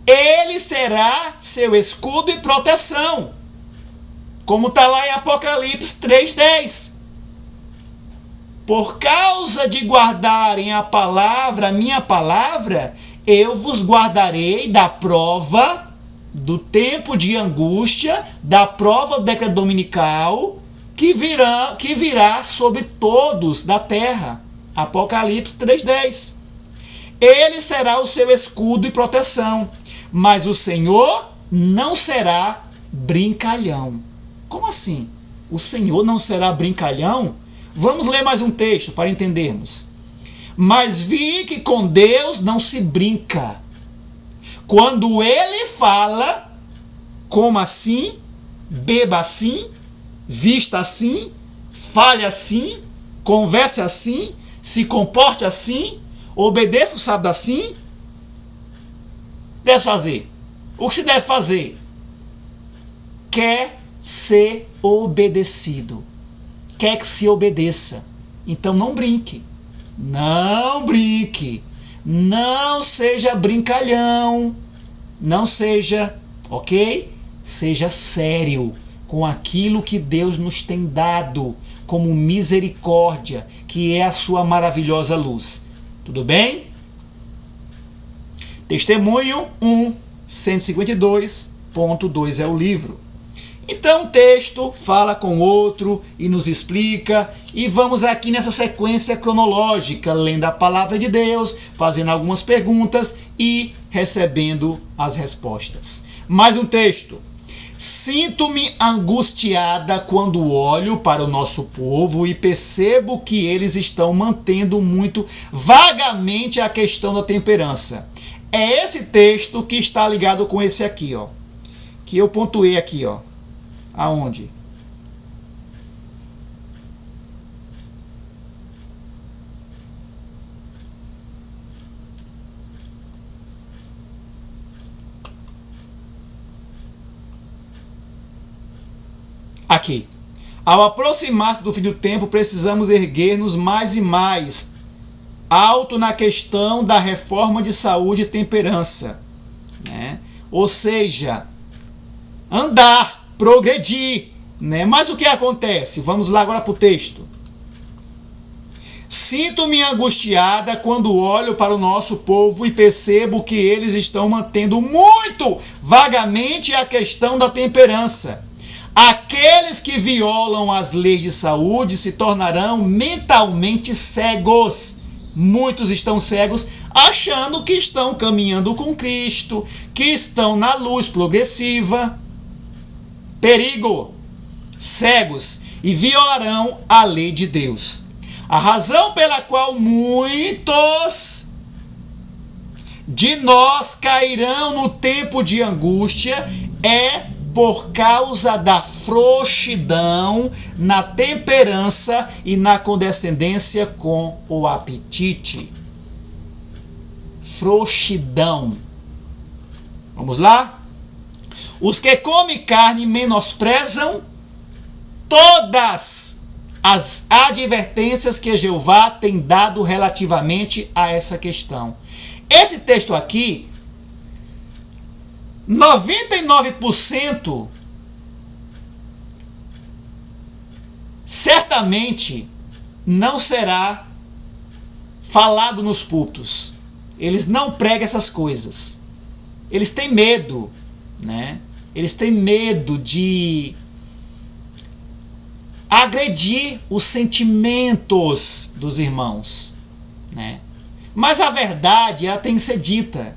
Ele será seu escudo e proteção, como está lá em Apocalipse 3:10. Por causa de guardarem a minha palavra, eu vos guardarei da prova do tempo de angústia, da prova do decreto dominical, que virá sobre todos da terra. Apocalipse 3:10. Ele será o seu escudo e proteção, mas o Senhor não será brincalhão. Como assim? O Senhor não será brincalhão? Vamos ler mais um texto para entendermos. Mas vi que com Deus não se brinca. Quando ele fala, coma assim, beba assim, vista assim, fale assim, converse assim, se comporte assim, obedeça o sábado assim, deve fazer. O que se deve fazer? Quer ser obedecido. Quer que se obedeça. Então não brinque. Não brinque. Não seja brincalhão. Não seja, ok? Seja sério com aquilo que Deus nos tem dado como misericórdia, que é a sua maravilhosa luz. Tudo bem? Testemunho 1, 152.2 é o livro. Então o texto fala com outro e nos explica, e vamos aqui nessa sequência cronológica, lendo a palavra de Deus, fazendo algumas perguntas e recebendo as respostas. Mais um texto. Sinto-me angustiada quando olho para o nosso povo e percebo que eles estão mantendo muito vagamente a questão da temperança. É esse texto que está ligado com esse aqui, ó, que eu pontuei aqui, ó. Aonde? Aqui. Ao aproximar-se do fim do tempo, precisamos erguer-nos mais e mais alto na questão da reforma de saúde e temperança, né? Ou seja, andar, progredir, né? Mas o que acontece? Vamos lá agora para o texto. Sinto-me angustiada quando olho para o nosso povo e percebo que eles estão mantendo muito vagamente a questão da temperança. Aqueles que violam as leis de saúde se tornarão mentalmente cegos. Muitos estão cegos achando que estão caminhando com Cristo, que estão na luz progressiva. Perigo! Cegos e violarão a lei de Deus. A razão pela qual muitos de nós cairão no tempo de angústia é por causa da frouxidão na temperança e na condescendência com o apetite. frouxidão. Vamos lá? Os que comem carne menosprezam todas as advertências que Jeová tem dado relativamente a essa questão. Esse texto aqui, 99% certamente não será falado nos púlpitos. Eles não pregam essas coisas. Eles têm medo, né? Eles têm medo de agredir os sentimentos dos irmãos, né? Mas a verdade, ela tem que ser dita,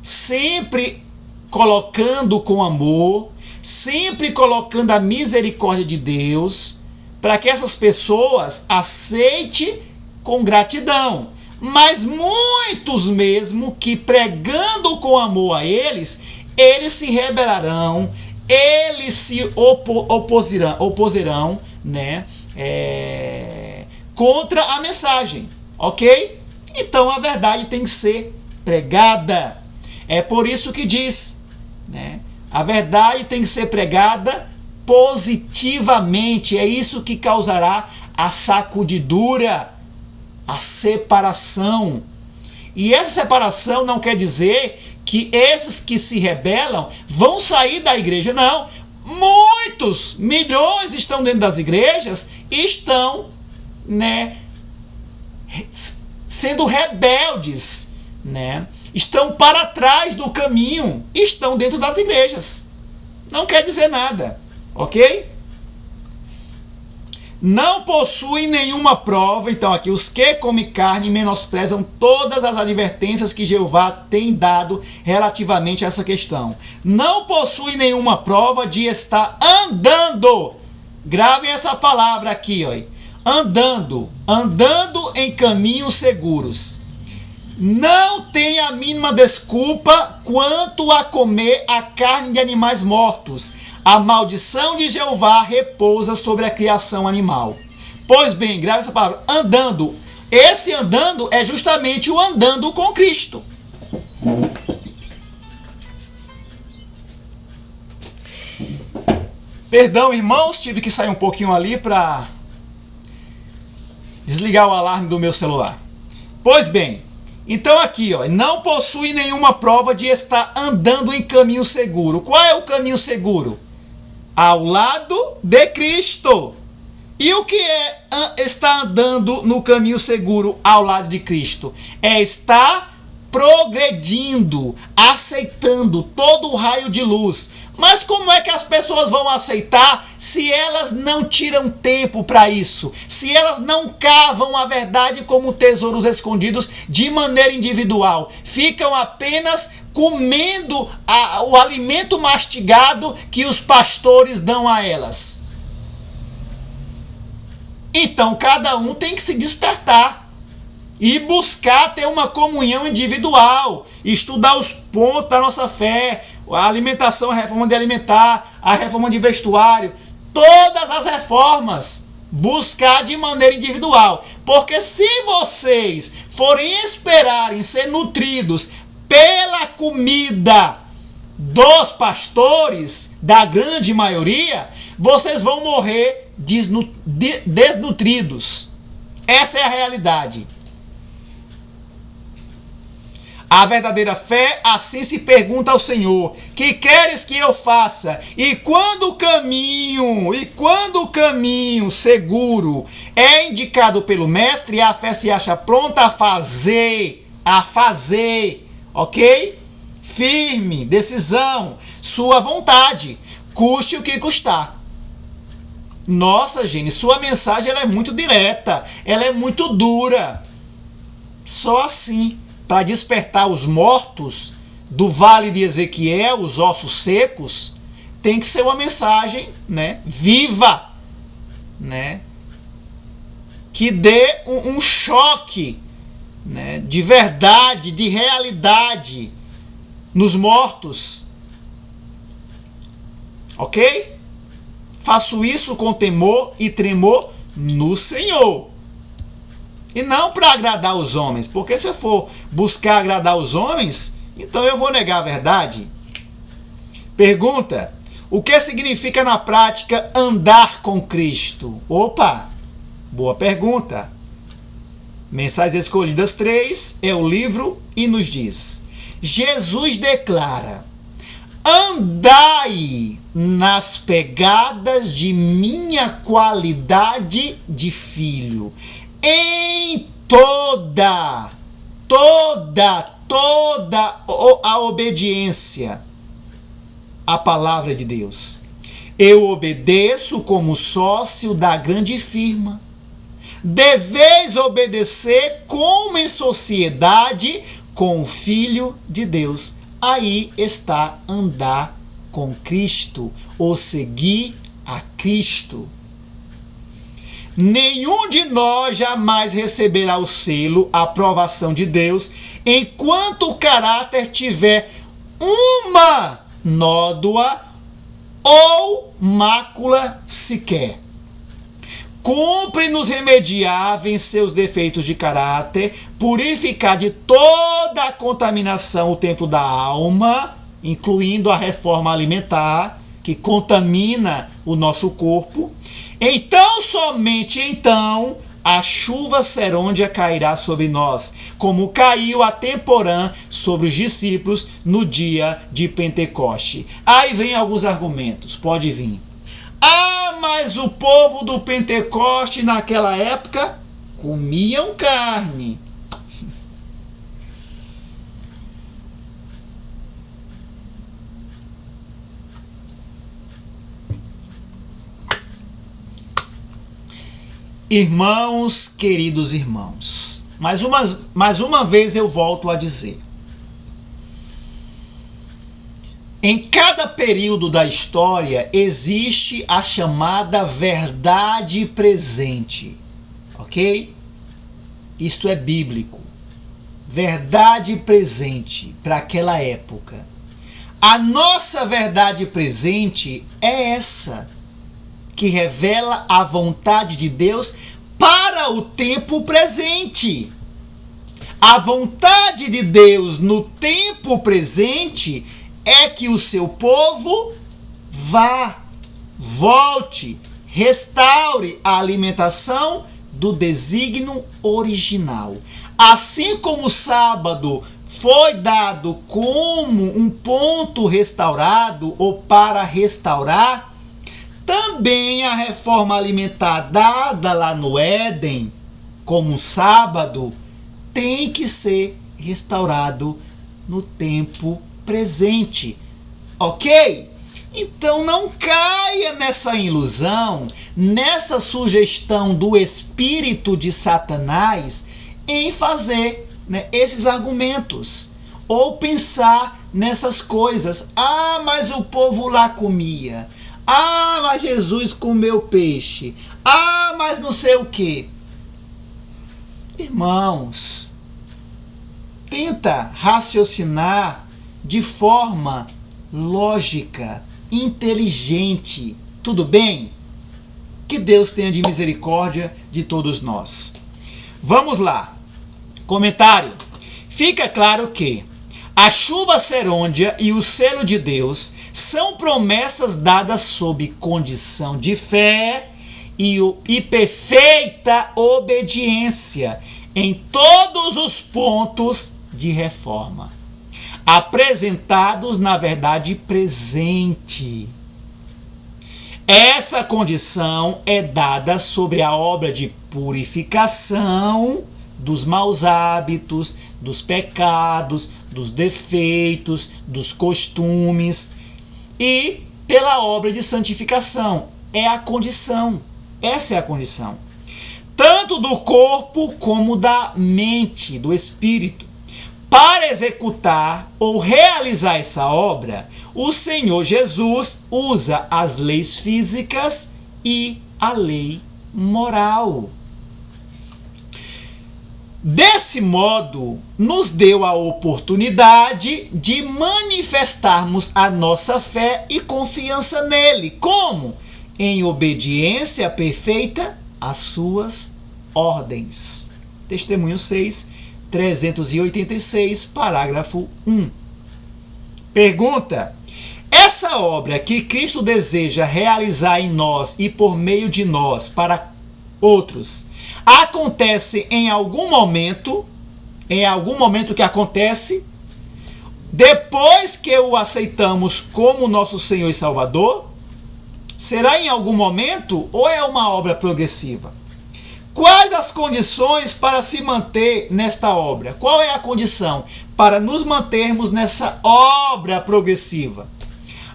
sempre colocando com amor, sempre colocando a misericórdia de Deus, para que essas pessoas aceitem com gratidão. Mas muitos mesmo que pregando com amor a eles, eles se rebelarão, eles se oposirão, né, contra a mensagem, ok? Então a verdade tem que ser pregada. É por isso que diz, né, a verdade tem que ser pregada positivamente. É isso que causará a sacudidura, a separação. E essa separação não quer dizer que esses que se rebelam vão sair da igreja, não. Muitos, milhões estão dentro das igrejas e estão, né, sendo rebeldes, né? Estão para trás do caminho, estão dentro das igrejas. Não quer dizer nada, ok? Não possuem nenhuma prova. Então aqui, os que comem carne menosprezam todas as advertências que Jeová tem dado relativamente a essa questão. Não possuem nenhuma prova de estar andando. Gravem essa palavra aqui, ó. Andando em caminhos seguros. Não tem a mínima desculpa quanto a comer a carne de animais mortos. A maldição de Jeová repousa sobre a criação animal. Pois bem, grave essa palavra, andando. Esse andando é justamente o andando com Cristo. Perdão, irmãos, tive que sair um pouquinho ali para desligar o alarme do meu celular. Pois bem, então aqui, ó, não possui nenhuma prova de estar andando em caminho seguro. Qual é o caminho seguro? Ao lado de Cristo. E o que é estar andando no caminho seguro ao lado de Cristo? É estar progredindo, aceitando todo o raio de luz. Mas como é que as pessoas vão aceitar se elas não tiram tempo para isso? Se elas não cavam a verdade como tesouros escondidos de maneira individual? Ficam apenas comendo o alimento mastigado que os pastores dão a elas. Então cada um tem que se despertar e buscar ter uma comunhão individual, estudar os pontos da nossa fé, a alimentação, a reforma de alimentar, a reforma de vestuário, todas as reformas, buscar de maneira individual. Porque se vocês forem esperarem ser nutridos pela comida dos pastores, da grande maioria, vocês vão morrer desnutridos. Essa é a realidade. A verdadeira fé assim se pergunta ao Senhor: que queres que eu faça? E quando o caminho seguro é indicado pelo mestre, a fé se acha pronta a fazer, ok? Firme, decisão, sua vontade, custe o que custar. Nossa, gente, sua mensagem ela é muito direta, ela é muito dura. Só assim, para despertar os mortos do vale de Ezequiel, os ossos secos, tem que ser uma mensagem, né, viva, né, que dê um choque, né, de verdade, de realidade nos mortos. Ok? Faço isso com temor e tremor no Senhor. E não para agradar os homens, porque se eu for buscar agradar os homens, então eu vou negar a verdade. Pergunta: o que significa na prática andar com Cristo? Opa, boa pergunta. Mensagens Escolhidas 3 é o livro e nos diz: Jesus declara: andai nas pegadas de minha qualidade de filho, em toda a obediência à palavra de Deus. Eu obedeço como sócio da grande firma. Deveis obedecer como em sociedade com o Filho de Deus. Aí está andar com Cristo, ou seguir a Cristo. Nenhum de nós jamais receberá o selo, a aprovação de Deus, enquanto o caráter tiver uma nódoa ou mácula sequer. Cumpre-nos remediar, vencer os defeitos de caráter, purificar de toda a contaminação o templo da alma, incluindo a reforma alimentar, que contamina o nosso corpo. Então, somente então, a chuva serôndia cairá sobre nós, como caiu a temporã sobre os discípulos no dia de Pentecoste. Aí vem alguns argumentos, pode vir. Ah, mas o povo do Pentecoste naquela época comiam carne. Irmãos, queridos irmãos, mais uma vez eu volto a dizer. Em cada período da história existe a chamada verdade presente, ok? Isto é bíblico. Verdade presente para aquela época. A nossa verdade presente é essa, que revela a vontade de Deus para o tempo presente. A vontade de Deus no tempo presente é que o seu povo volte, restaure a alimentação do desígnio original. Assim como o sábado foi dado como um ponto restaurado ou para restaurar, também a reforma alimentar dada lá no Éden, como um sábado, tem que ser restaurado no tempo presente, ok? Então não caia nessa ilusão, nessa sugestão do espírito de Satanás em fazer, esses argumentos, ou pensar nessas coisas. Ah, mas o povo lá comia. Ah, mas Jesus comeu peixe. Ah, mas não sei o quê. Irmãos, tenta raciocinar de forma lógica, inteligente. Tudo bem? Que Deus tenha de misericórdia de todos nós. Vamos lá. Comentário. Fica claro que a chuva serôndia e o selo de Deus são promessas dadas sob condição de fé e perfeita obediência em todos os pontos de reforma, apresentados na verdade presente. Essa condição é dada sobre a obra de purificação dos maus hábitos, dos pecados, dos defeitos, dos costumes e pela obra de santificação. É a condição. Essa é a condição. Tanto do corpo como da mente, do espírito. Para executar ou realizar essa obra, o Senhor Jesus usa as leis físicas e a lei moral. Desse modo, nos deu a oportunidade de manifestarmos a nossa fé e confiança nele. Como? Em obediência perfeita às suas ordens. Testemunho 6, 386, parágrafo 1. Pergunta: essa obra que Cristo deseja realizar em nós e por meio de nós para outros, acontece em algum momento que acontece depois que o aceitamos como nosso Senhor e Salvador? Será em algum momento ou é uma obra progressiva? Quais as condições para se manter nesta obra? Qual é a condição para nos mantermos nessa obra progressiva?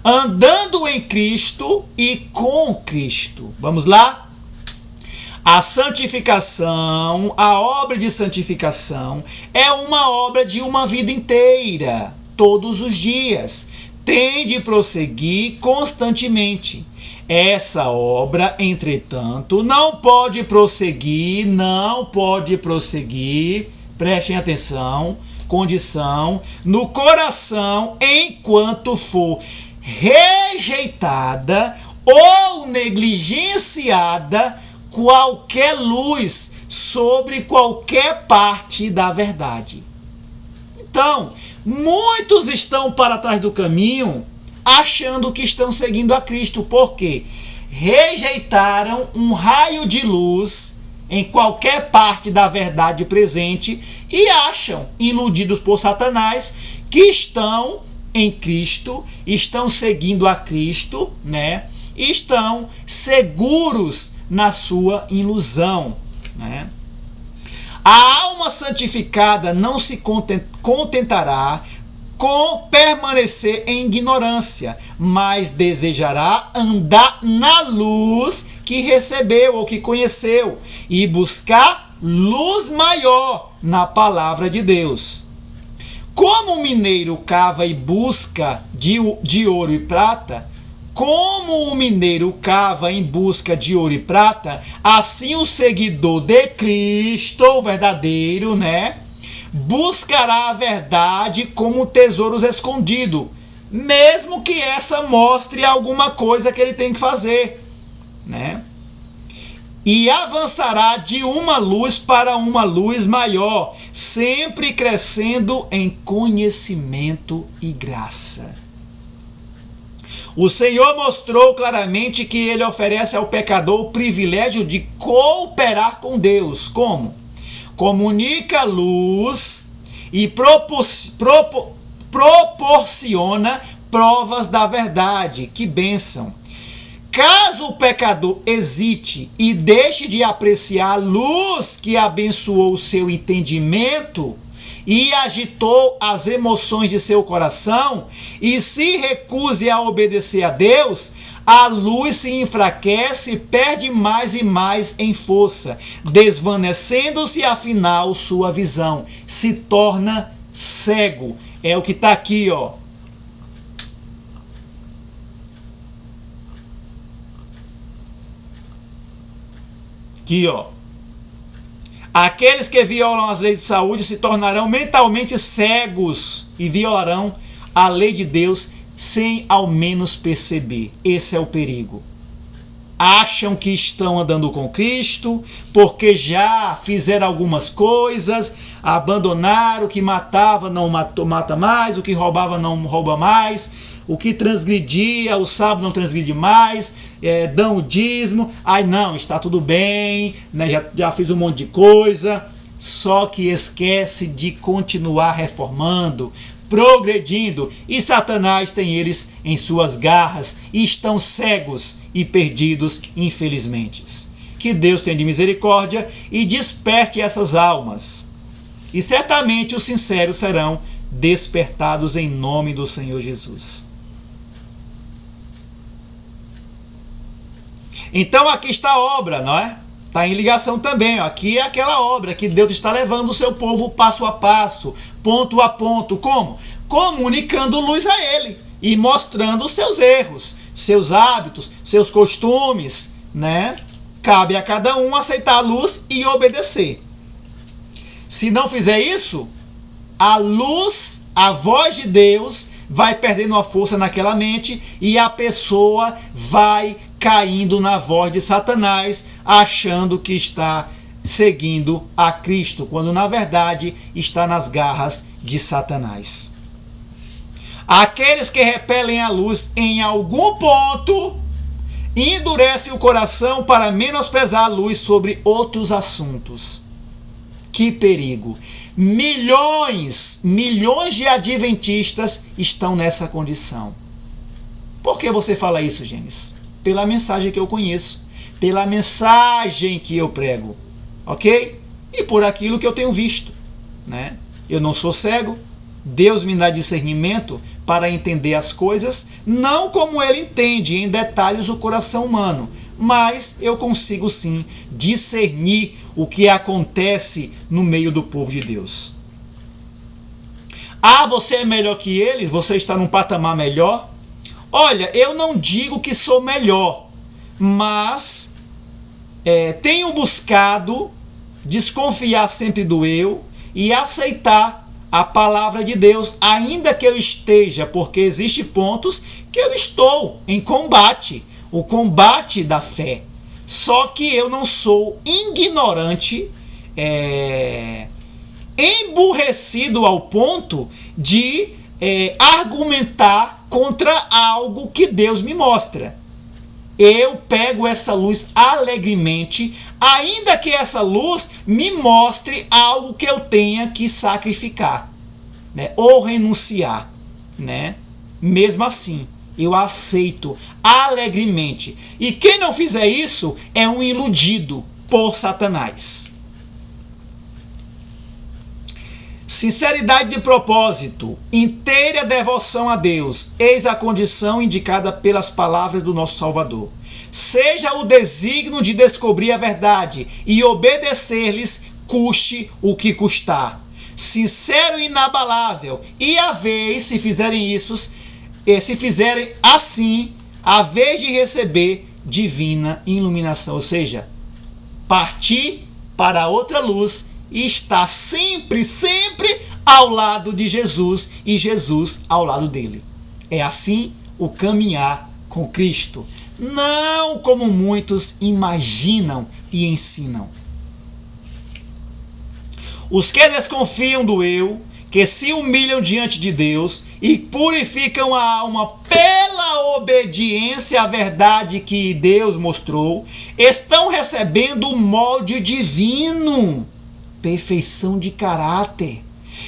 Andando em Cristo e com Cristo. Vamos lá? A santificação, a obra de santificação, é uma obra de uma vida inteira, todos os dias. Tem de prosseguir constantemente. Essa obra, entretanto, não pode prosseguir, prestem atenção, condição, no coração enquanto for rejeitada ou negligenciada qualquer luz sobre qualquer parte da verdade. Então, muitos estão para trás do caminho achando que estão seguindo a Cristo, porque rejeitaram um raio de luz em qualquer parte da verdade presente e acham, iludidos por Satanás, que estão em Cristo, estão seguindo a Cristo, né? E estão seguros na sua ilusão, né? A alma santificada não se contentará com permanecer em ignorância, mas desejará andar na luz que recebeu ou que conheceu e buscar luz maior na palavra de Deus. Como o mineiro cava e busca de ouro e prata, assim o seguidor de Cristo, o verdadeiro, né, buscará a verdade como tesouros escondidos, mesmo que essa mostre alguma coisa que ele tem que fazer, né? E avançará de uma luz para uma luz maior, sempre crescendo em conhecimento e graça. O Senhor mostrou claramente que ele oferece ao pecador o privilégio de cooperar com Deus. Como? Comunica luz e proporciona provas da verdade. Que bênção! Caso o pecador hesite e deixe de apreciar a luz que abençoou o seu entendimento e agitou as emoções de seu coração, e se recuse a obedecer a Deus, a luz se enfraquece e perde mais e mais em força, desvanecendo-se afinal sua visão, se torna cego. É o que está aqui, ó. Aqui, ó. Aqueles que violam as leis de saúde se tornarão mentalmente cegos e violarão a lei de Deus sem ao menos perceber. Esse é o perigo. Acham que estão andando com Cristo porque já fizeram algumas coisas, abandonaram, o que matava não mata mais, o que roubava não rouba mais, o que transgredia, o sábado não transgride mais, dão o dízimo, ai não, está tudo bem, né, já fiz um monte de coisa, só que esquece de continuar reformando, progredindo, e Satanás tem eles em suas garras, e estão cegos e perdidos, infelizmente. Que Deus tenha de misericórdia e desperte essas almas, e certamente os sinceros serão despertados em nome do Senhor Jesus. Então aqui está a obra, não é? Está em ligação também, ó. Aqui é aquela obra que Deus está levando o seu povo passo a passo, ponto a ponto. Como? Comunicando luz a ele e mostrando os seus erros, seus hábitos, seus costumes, né? Cabe a cada um aceitar a luz e obedecer. Se não fizer isso, a luz, a voz de Deus vai perdendo a força naquela mente e a pessoa vai caindo na voz de Satanás, achando que está seguindo a Cristo, quando na verdade está nas garras de Satanás. Aqueles que repelem a luz em algum ponto endurecem o coração para menosprezar a luz sobre outros assuntos. Que perigo! Milhões de adventistas estão nessa condição. Por que você fala isso, Gênesis? Pela mensagem que eu conheço, pela mensagem que eu prego, ok? E por aquilo que eu tenho visto, né? Eu não sou cego, Deus me dá discernimento para entender as coisas, não como Ele entende em detalhes o coração humano, mas eu consigo sim discernir o que acontece no meio do povo de Deus. Ah, você é melhor que eles? Você está num patamar melhor? Olha, eu não digo que sou melhor, mas tenho buscado desconfiar sempre do eu e aceitar a palavra de Deus, ainda que eu esteja, porque existem pontos que eu estou em combate, o combate da fé. Só que eu não sou ignorante, emburrecido ao ponto de argumentar contra algo que Deus me mostra. Eu pego essa luz alegremente, ainda que essa luz me mostre algo que eu tenha que sacrificar, né? Ou renunciar, né? Mesmo assim, eu aceito alegremente. E quem não fizer isso é um iludido por Satanás. Sinceridade de propósito, inteira devoção a Deus, eis a condição indicada pelas palavras do nosso Salvador. Seja o desígnio de descobrir a verdade e obedecer-lhes, custe o que custar. Sincero e inabalável, e a vez, se fizerem isso, se fizerem assim, a vez de receber divina iluminação, ou seja, partir para outra luz e está sempre ao lado de Jesus e Jesus ao lado dele. É assim o caminhar com Cristo, não como muitos imaginam e ensinam. Os que desconfiam do eu, que se humilham diante de Deus e purificam a alma pela obediência à verdade que Deus mostrou, estão recebendo o molde divino, perfeição de caráter,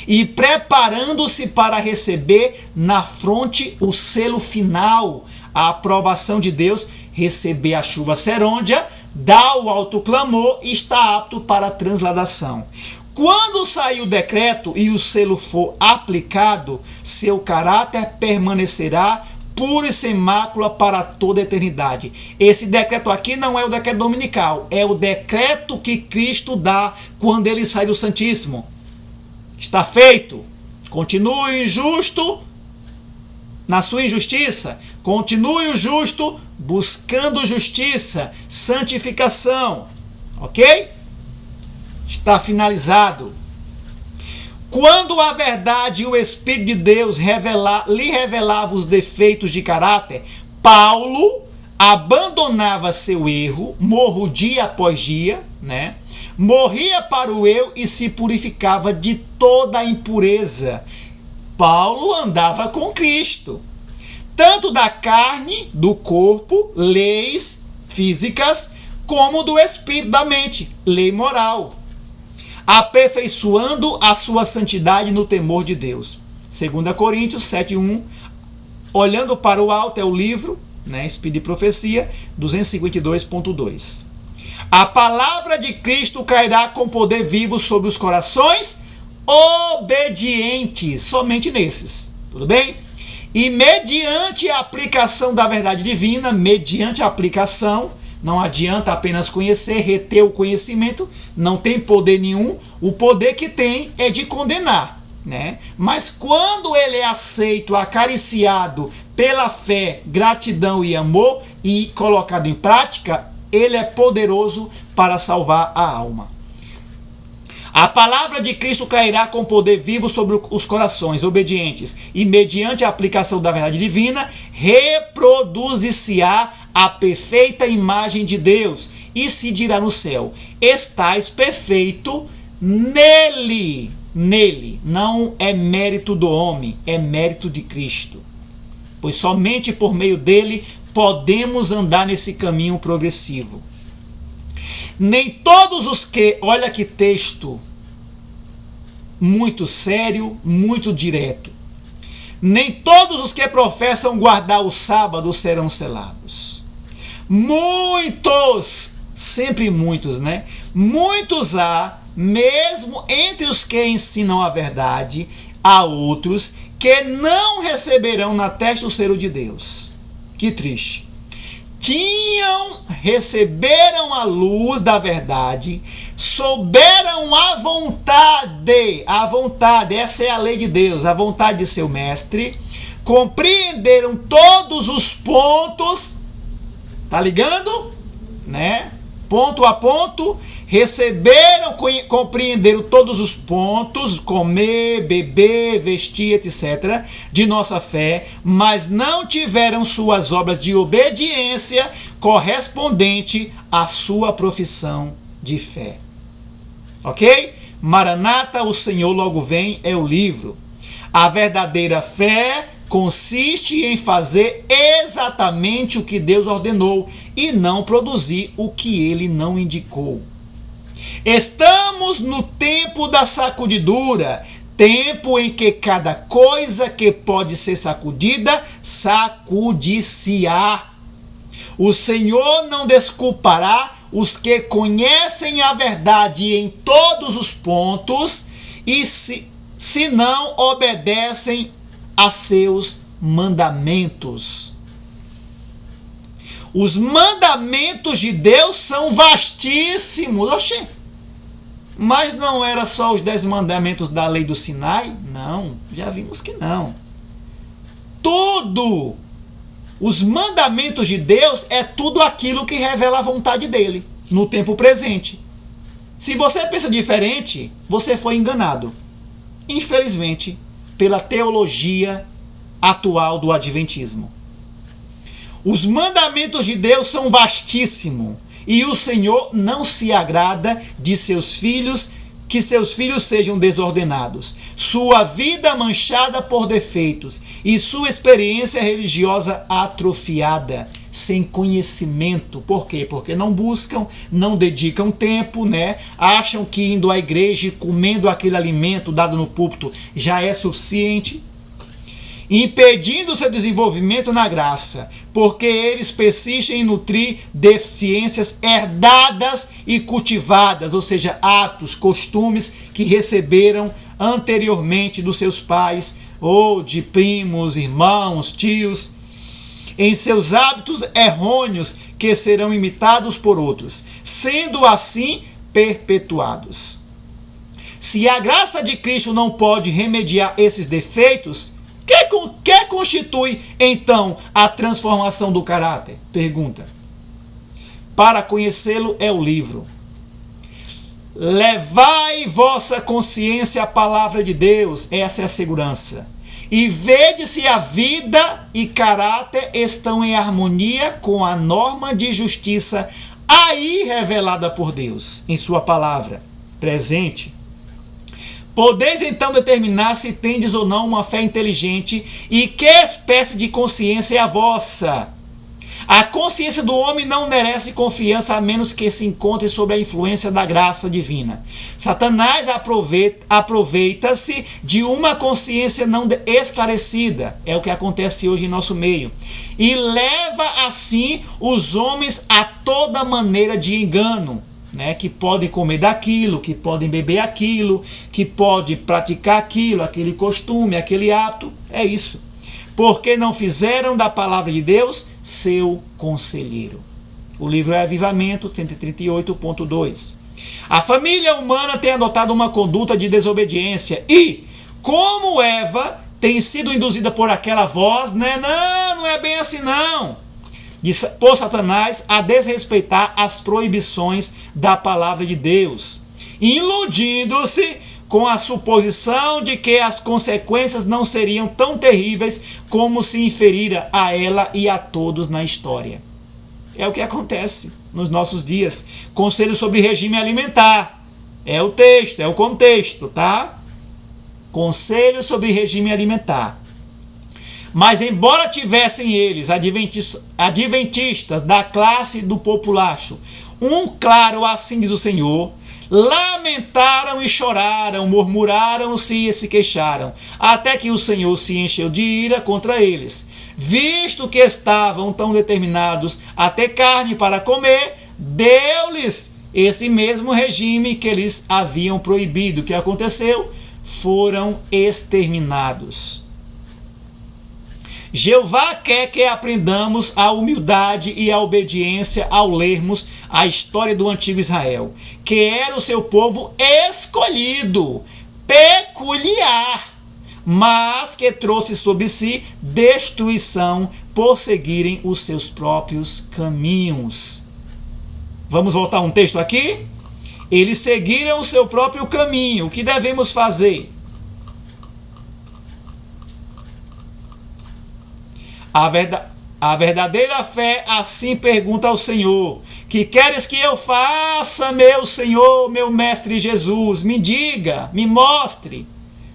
e preparando-se para receber na fronte o selo final, a aprovação de Deus, receber a chuva serôndia, dar o alto clamor e está apto para a transladação. Quando sair o decreto e o selo for aplicado, seu caráter permanecerá puro e sem mácula para toda a eternidade. Esse decreto aqui não é o decreto dominical, é o decreto que Cristo dá quando ele sai do Santíssimo. Está feito. Continue injusto na sua injustiça. Continue o justo buscando justiça, santificação. Ok? Está finalizado. Quando a verdade e o Espírito de Deus lhe revelava os defeitos de caráter, Paulo abandonava seu erro, morro dia após dia, né? Morria para o eu e se purificava de toda a impureza. Paulo andava com Cristo, tanto da carne, do corpo, leis físicas, como do espírito, da mente, lei moral, aperfeiçoando a sua santidade no temor de Deus. 2 Coríntios 7:1. Olhando para o alto é o livro, né, Espírito de Profecia, 252.2. A palavra de Cristo cairá com poder vivo sobre os corações obedientes, somente nesses, tudo bem? E mediante a aplicação da verdade divina, mediante a aplicação, não adianta apenas conhecer, reter o conhecimento, não tem poder nenhum. O poder que tem é de condenar, né? Mas quando ele é aceito, acariciado pela fé, gratidão e amor e colocado em prática, ele é poderoso para salvar a alma. A palavra de Cristo cairá com poder vivo sobre os corações obedientes e mediante a aplicação da verdade divina, reproduzir-se-á a perfeita imagem de Deus e se dirá no céu: estais perfeito nele. Nele. Não é mérito do homem, é mérito de Cristo. Pois somente por meio dele podemos andar nesse caminho progressivo. Nem todos os que... Olha que texto muito sério, muito direto. Nem todos os que professam guardar o sábado serão selados. Muitos, sempre muitos, né? Muitos há, mesmo entre os que ensinam a verdade, há outros que não receberão na testa o selo de Deus. Que triste. Receberam a luz da verdade, souberam a vontade, essa é a lei de Deus, a vontade de seu mestre, compreenderam todos os pontos, tá ligando? Né? Ponto a ponto, receberam, compreenderam todos os pontos, comer, beber, vestir, etc., de nossa fé, mas não tiveram suas obras de obediência correspondente à sua profissão de fé. Ok? Maranata, o Senhor logo vem, é o livro. A verdadeira fé consiste em fazer exatamente o que Deus ordenou e não produzir o que ele não indicou. Estamos no tempo da sacudidura, tempo em que cada coisa que pode ser sacudida, sacudir-se-á. O Senhor não desculpará os que conhecem a verdade em todos os pontos e se não obedecem a seus mandamentos. Os mandamentos de Deus são vastíssimos. Oxê, mas não era só os 10 mandamentos da lei do Sinai? Não, já vimos que não. Tudo, os mandamentos de Deus é tudo aquilo que revela a vontade dele, no tempo presente. Se você pensa diferente, você foi enganado. Infelizmente, pela teologia atual do adventismo. Os mandamentos de Deus são vastíssimos e o Senhor não se agrada de seus filhos, que seus filhos sejam desordenados, sua vida manchada por defeitos e sua experiência religiosa atrofiada, sem conhecimento. Por quê? Porque não buscam, não dedicam tempo, né? Acham que indo à igreja e comendo aquele alimento dado no púlpito já é suficiente, impedindo seu desenvolvimento na graça, porque eles persistem em nutrir deficiências herdadas e cultivadas, ou seja, hábitos, costumes que receberam anteriormente dos seus pais, ou de primos, irmãos, tios, em seus hábitos errôneos que serão imitados por outros, sendo assim perpetuados. Se a graça de Cristo não pode remediar esses defeitos, que constitui, então, a transformação do caráter? Pergunta. Para conhecê-lo é o livro. Levai vossa consciência à palavra de Deus, essa é a segurança. E vede se a vida e caráter estão em harmonia com a norma de justiça aí revelada por Deus, em sua palavra presente. Podeis então determinar se tendes ou não uma fé inteligente e que espécie de consciência é a vossa. A consciência do homem não merece confiança a menos que se encontre sob a influência da graça divina. Satanás aproveita-se de uma consciência não esclarecida, é o que acontece hoje em nosso meio, e leva assim os homens a toda maneira de engano. Né, que podem comer daquilo, que podem beber aquilo, que podem praticar aquilo, aquele costume, aquele hábito. É isso. Porque não fizeram da palavra de Deus seu conselheiro. O livro é Avivamento 138.2. A família humana tem adotado uma conduta de desobediência e, como Eva tem sido induzida por aquela voz, né? Não é bem assim não. Por Satanás a desrespeitar as proibições da palavra de Deus, iludindo-se com a suposição de que as consequências não seriam tão terríveis como se inferira a ela e a todos na história. É o que acontece nos nossos dias. Conselho sobre regime alimentar. É o texto, é o contexto, tá? Conselho sobre regime alimentar. Mas embora tivessem eles, adventistas da classe do populacho, um claro assim diz o Senhor, lamentaram e choraram, murmuraram-se e se queixaram, até que o Senhor se encheu de ira contra eles. Visto que estavam tão determinados a ter carne para comer, deu-lhes esse mesmo regime que eles haviam proibido. O que aconteceu? Foram exterminados. Jeová quer que aprendamos a humildade e a obediência ao lermos a história do antigo Israel, que era o seu povo escolhido, peculiar, mas que trouxe sobre si destruição por seguirem os seus próprios caminhos. Vamos voltar um texto aqui? Eles seguiram o seu próprio caminho. O que devemos fazer? A verdadeira fé assim pergunta ao Senhor: que queres que eu faça, meu Senhor, meu Mestre Jesus? Me diga, me mostre.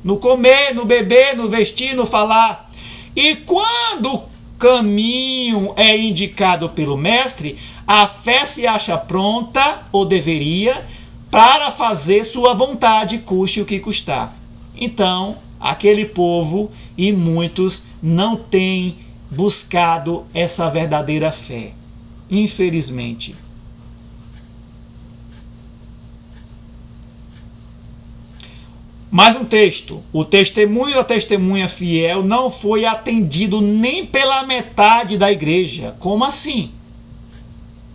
No comer, no beber, no vestir, no falar. E quando o caminho é indicado pelo Mestre, a fé se acha pronta, ou deveria, para fazer sua vontade, custe o que custar. Então, aquele povo e muitos não têm buscado essa verdadeira fé, infelizmente. Mais um texto. O testemunho da testemunha fiel não foi atendido nem pela metade da igreja. Como assim?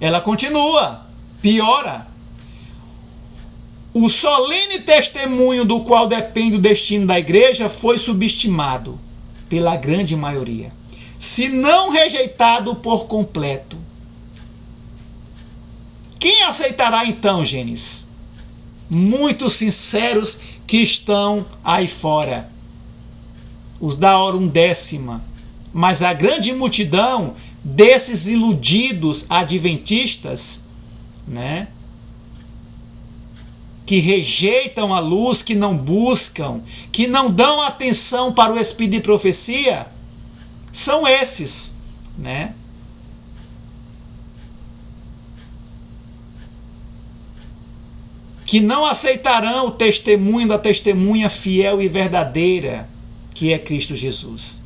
Ela continua, piora. O solene testemunho do qual depende o destino da igreja foi subestimado pela grande maioria, se não rejeitado por completo. Quem aceitará então, Gênesis? Muitos sinceros que estão aí fora, os da hora undécima, mas a grande multidão desses iludidos adventistas, né, que rejeitam a luz, que não buscam, que não dão atenção para o espírito de profecia, são esses, né? Que não aceitarão o testemunho da testemunha fiel e verdadeira, que é Cristo Jesus.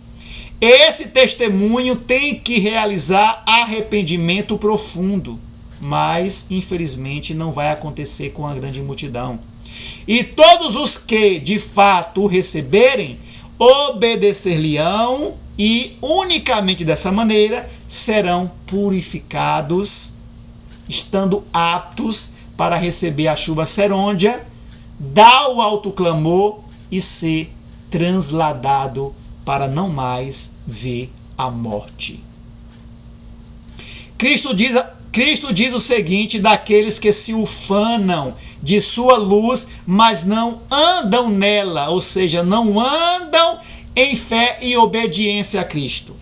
Esse testemunho tem que realizar arrependimento profundo, mas infelizmente não vai acontecer com a grande multidão. E todos os que de fato o receberem, obedecer-lhe-ão, e unicamente dessa maneira serão purificados, estando aptos para receber a chuva serôndia, dar o alto clamor e ser transladado para não mais ver a morte. Cristo diz o seguinte daqueles que se ufanam de sua luz, mas não andam nela, ou seja, não andam em fé e obediência a Cristo.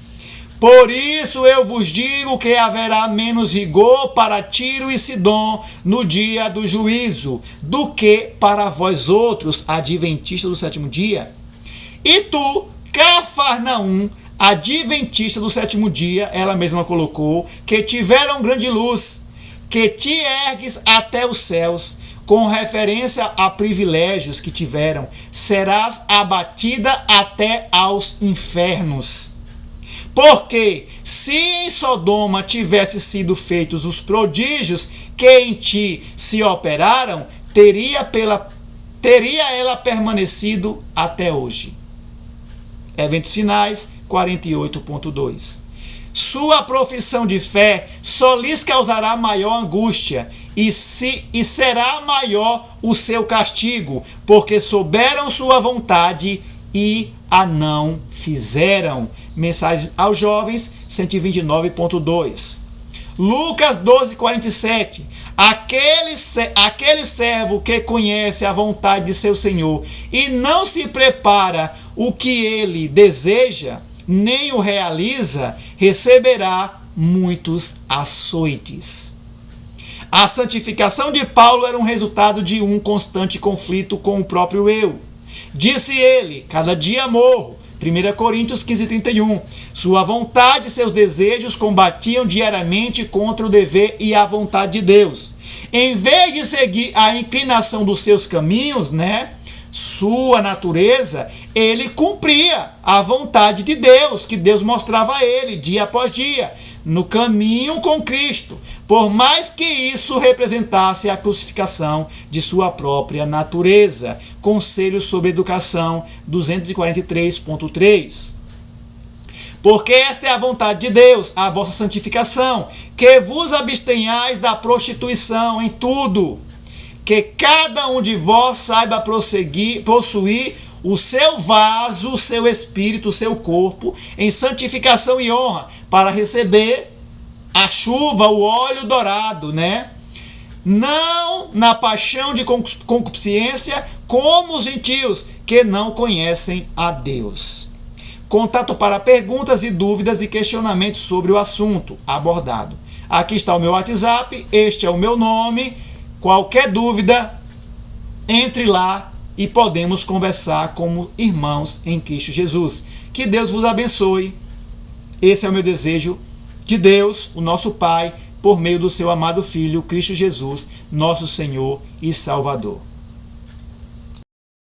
Por isso eu vos digo que haverá menos rigor para Tiro e Sidom no dia do juízo, do que para vós outros, adventistas do sétimo dia. E tu, Cafarnaum, adventista do sétimo dia, ela mesma colocou, que tiveram grande luz, que te ergues até os céus, com referência a privilégios que tiveram, serás abatida até aos infernos. Porque se em Sodoma tivessem sido feitos os prodígios que em ti se operaram, teria ela permanecido até hoje. Eventos finais 48.2. Sua profissão de fé só lhes causará maior angústia e será maior o seu castigo, porque souberam sua vontade e a não fizeram. Mensagens aos jovens 129.2. Lucas 12:47. Aquele servo que conhece a vontade de seu Senhor e não se prepara o que ele deseja, nem o realiza, receberá muitos açoites. A santificação de Paulo era um resultado de um constante conflito com o próprio eu. Disse ele: cada dia morro. 1 Coríntios 15:31. Sua vontade e seus desejos combatiam diariamente contra o dever e a vontade de Deus. Em vez de seguir a inclinação dos seus caminhos, sua natureza, ele cumpria a vontade de Deus, que Deus mostrava a ele dia após dia, no caminho com Cristo, por mais que isso representasse a crucificação de sua própria natureza. Conselho sobre Educação 243.3. Porque esta é a vontade de Deus, a vossa santificação, que vos abstenhais da prostituição em tudo, que cada um de vós saiba possuir o seu vaso, o seu espírito, o seu corpo, em santificação e honra, para receber a chuva, o óleo dourado, Não na paixão de concupiscência, como os gentios, que não conhecem a Deus. Contato para perguntas e dúvidas e questionamentos sobre o assunto abordado. Aqui está o meu WhatsApp, este é o meu nome. Qualquer dúvida, entre lá e podemos conversar como irmãos em Cristo Jesus. Que Deus vos abençoe. Esse é o meu desejo de Deus, o nosso Pai, por meio do seu amado Filho, Cristo Jesus, nosso Senhor e Salvador.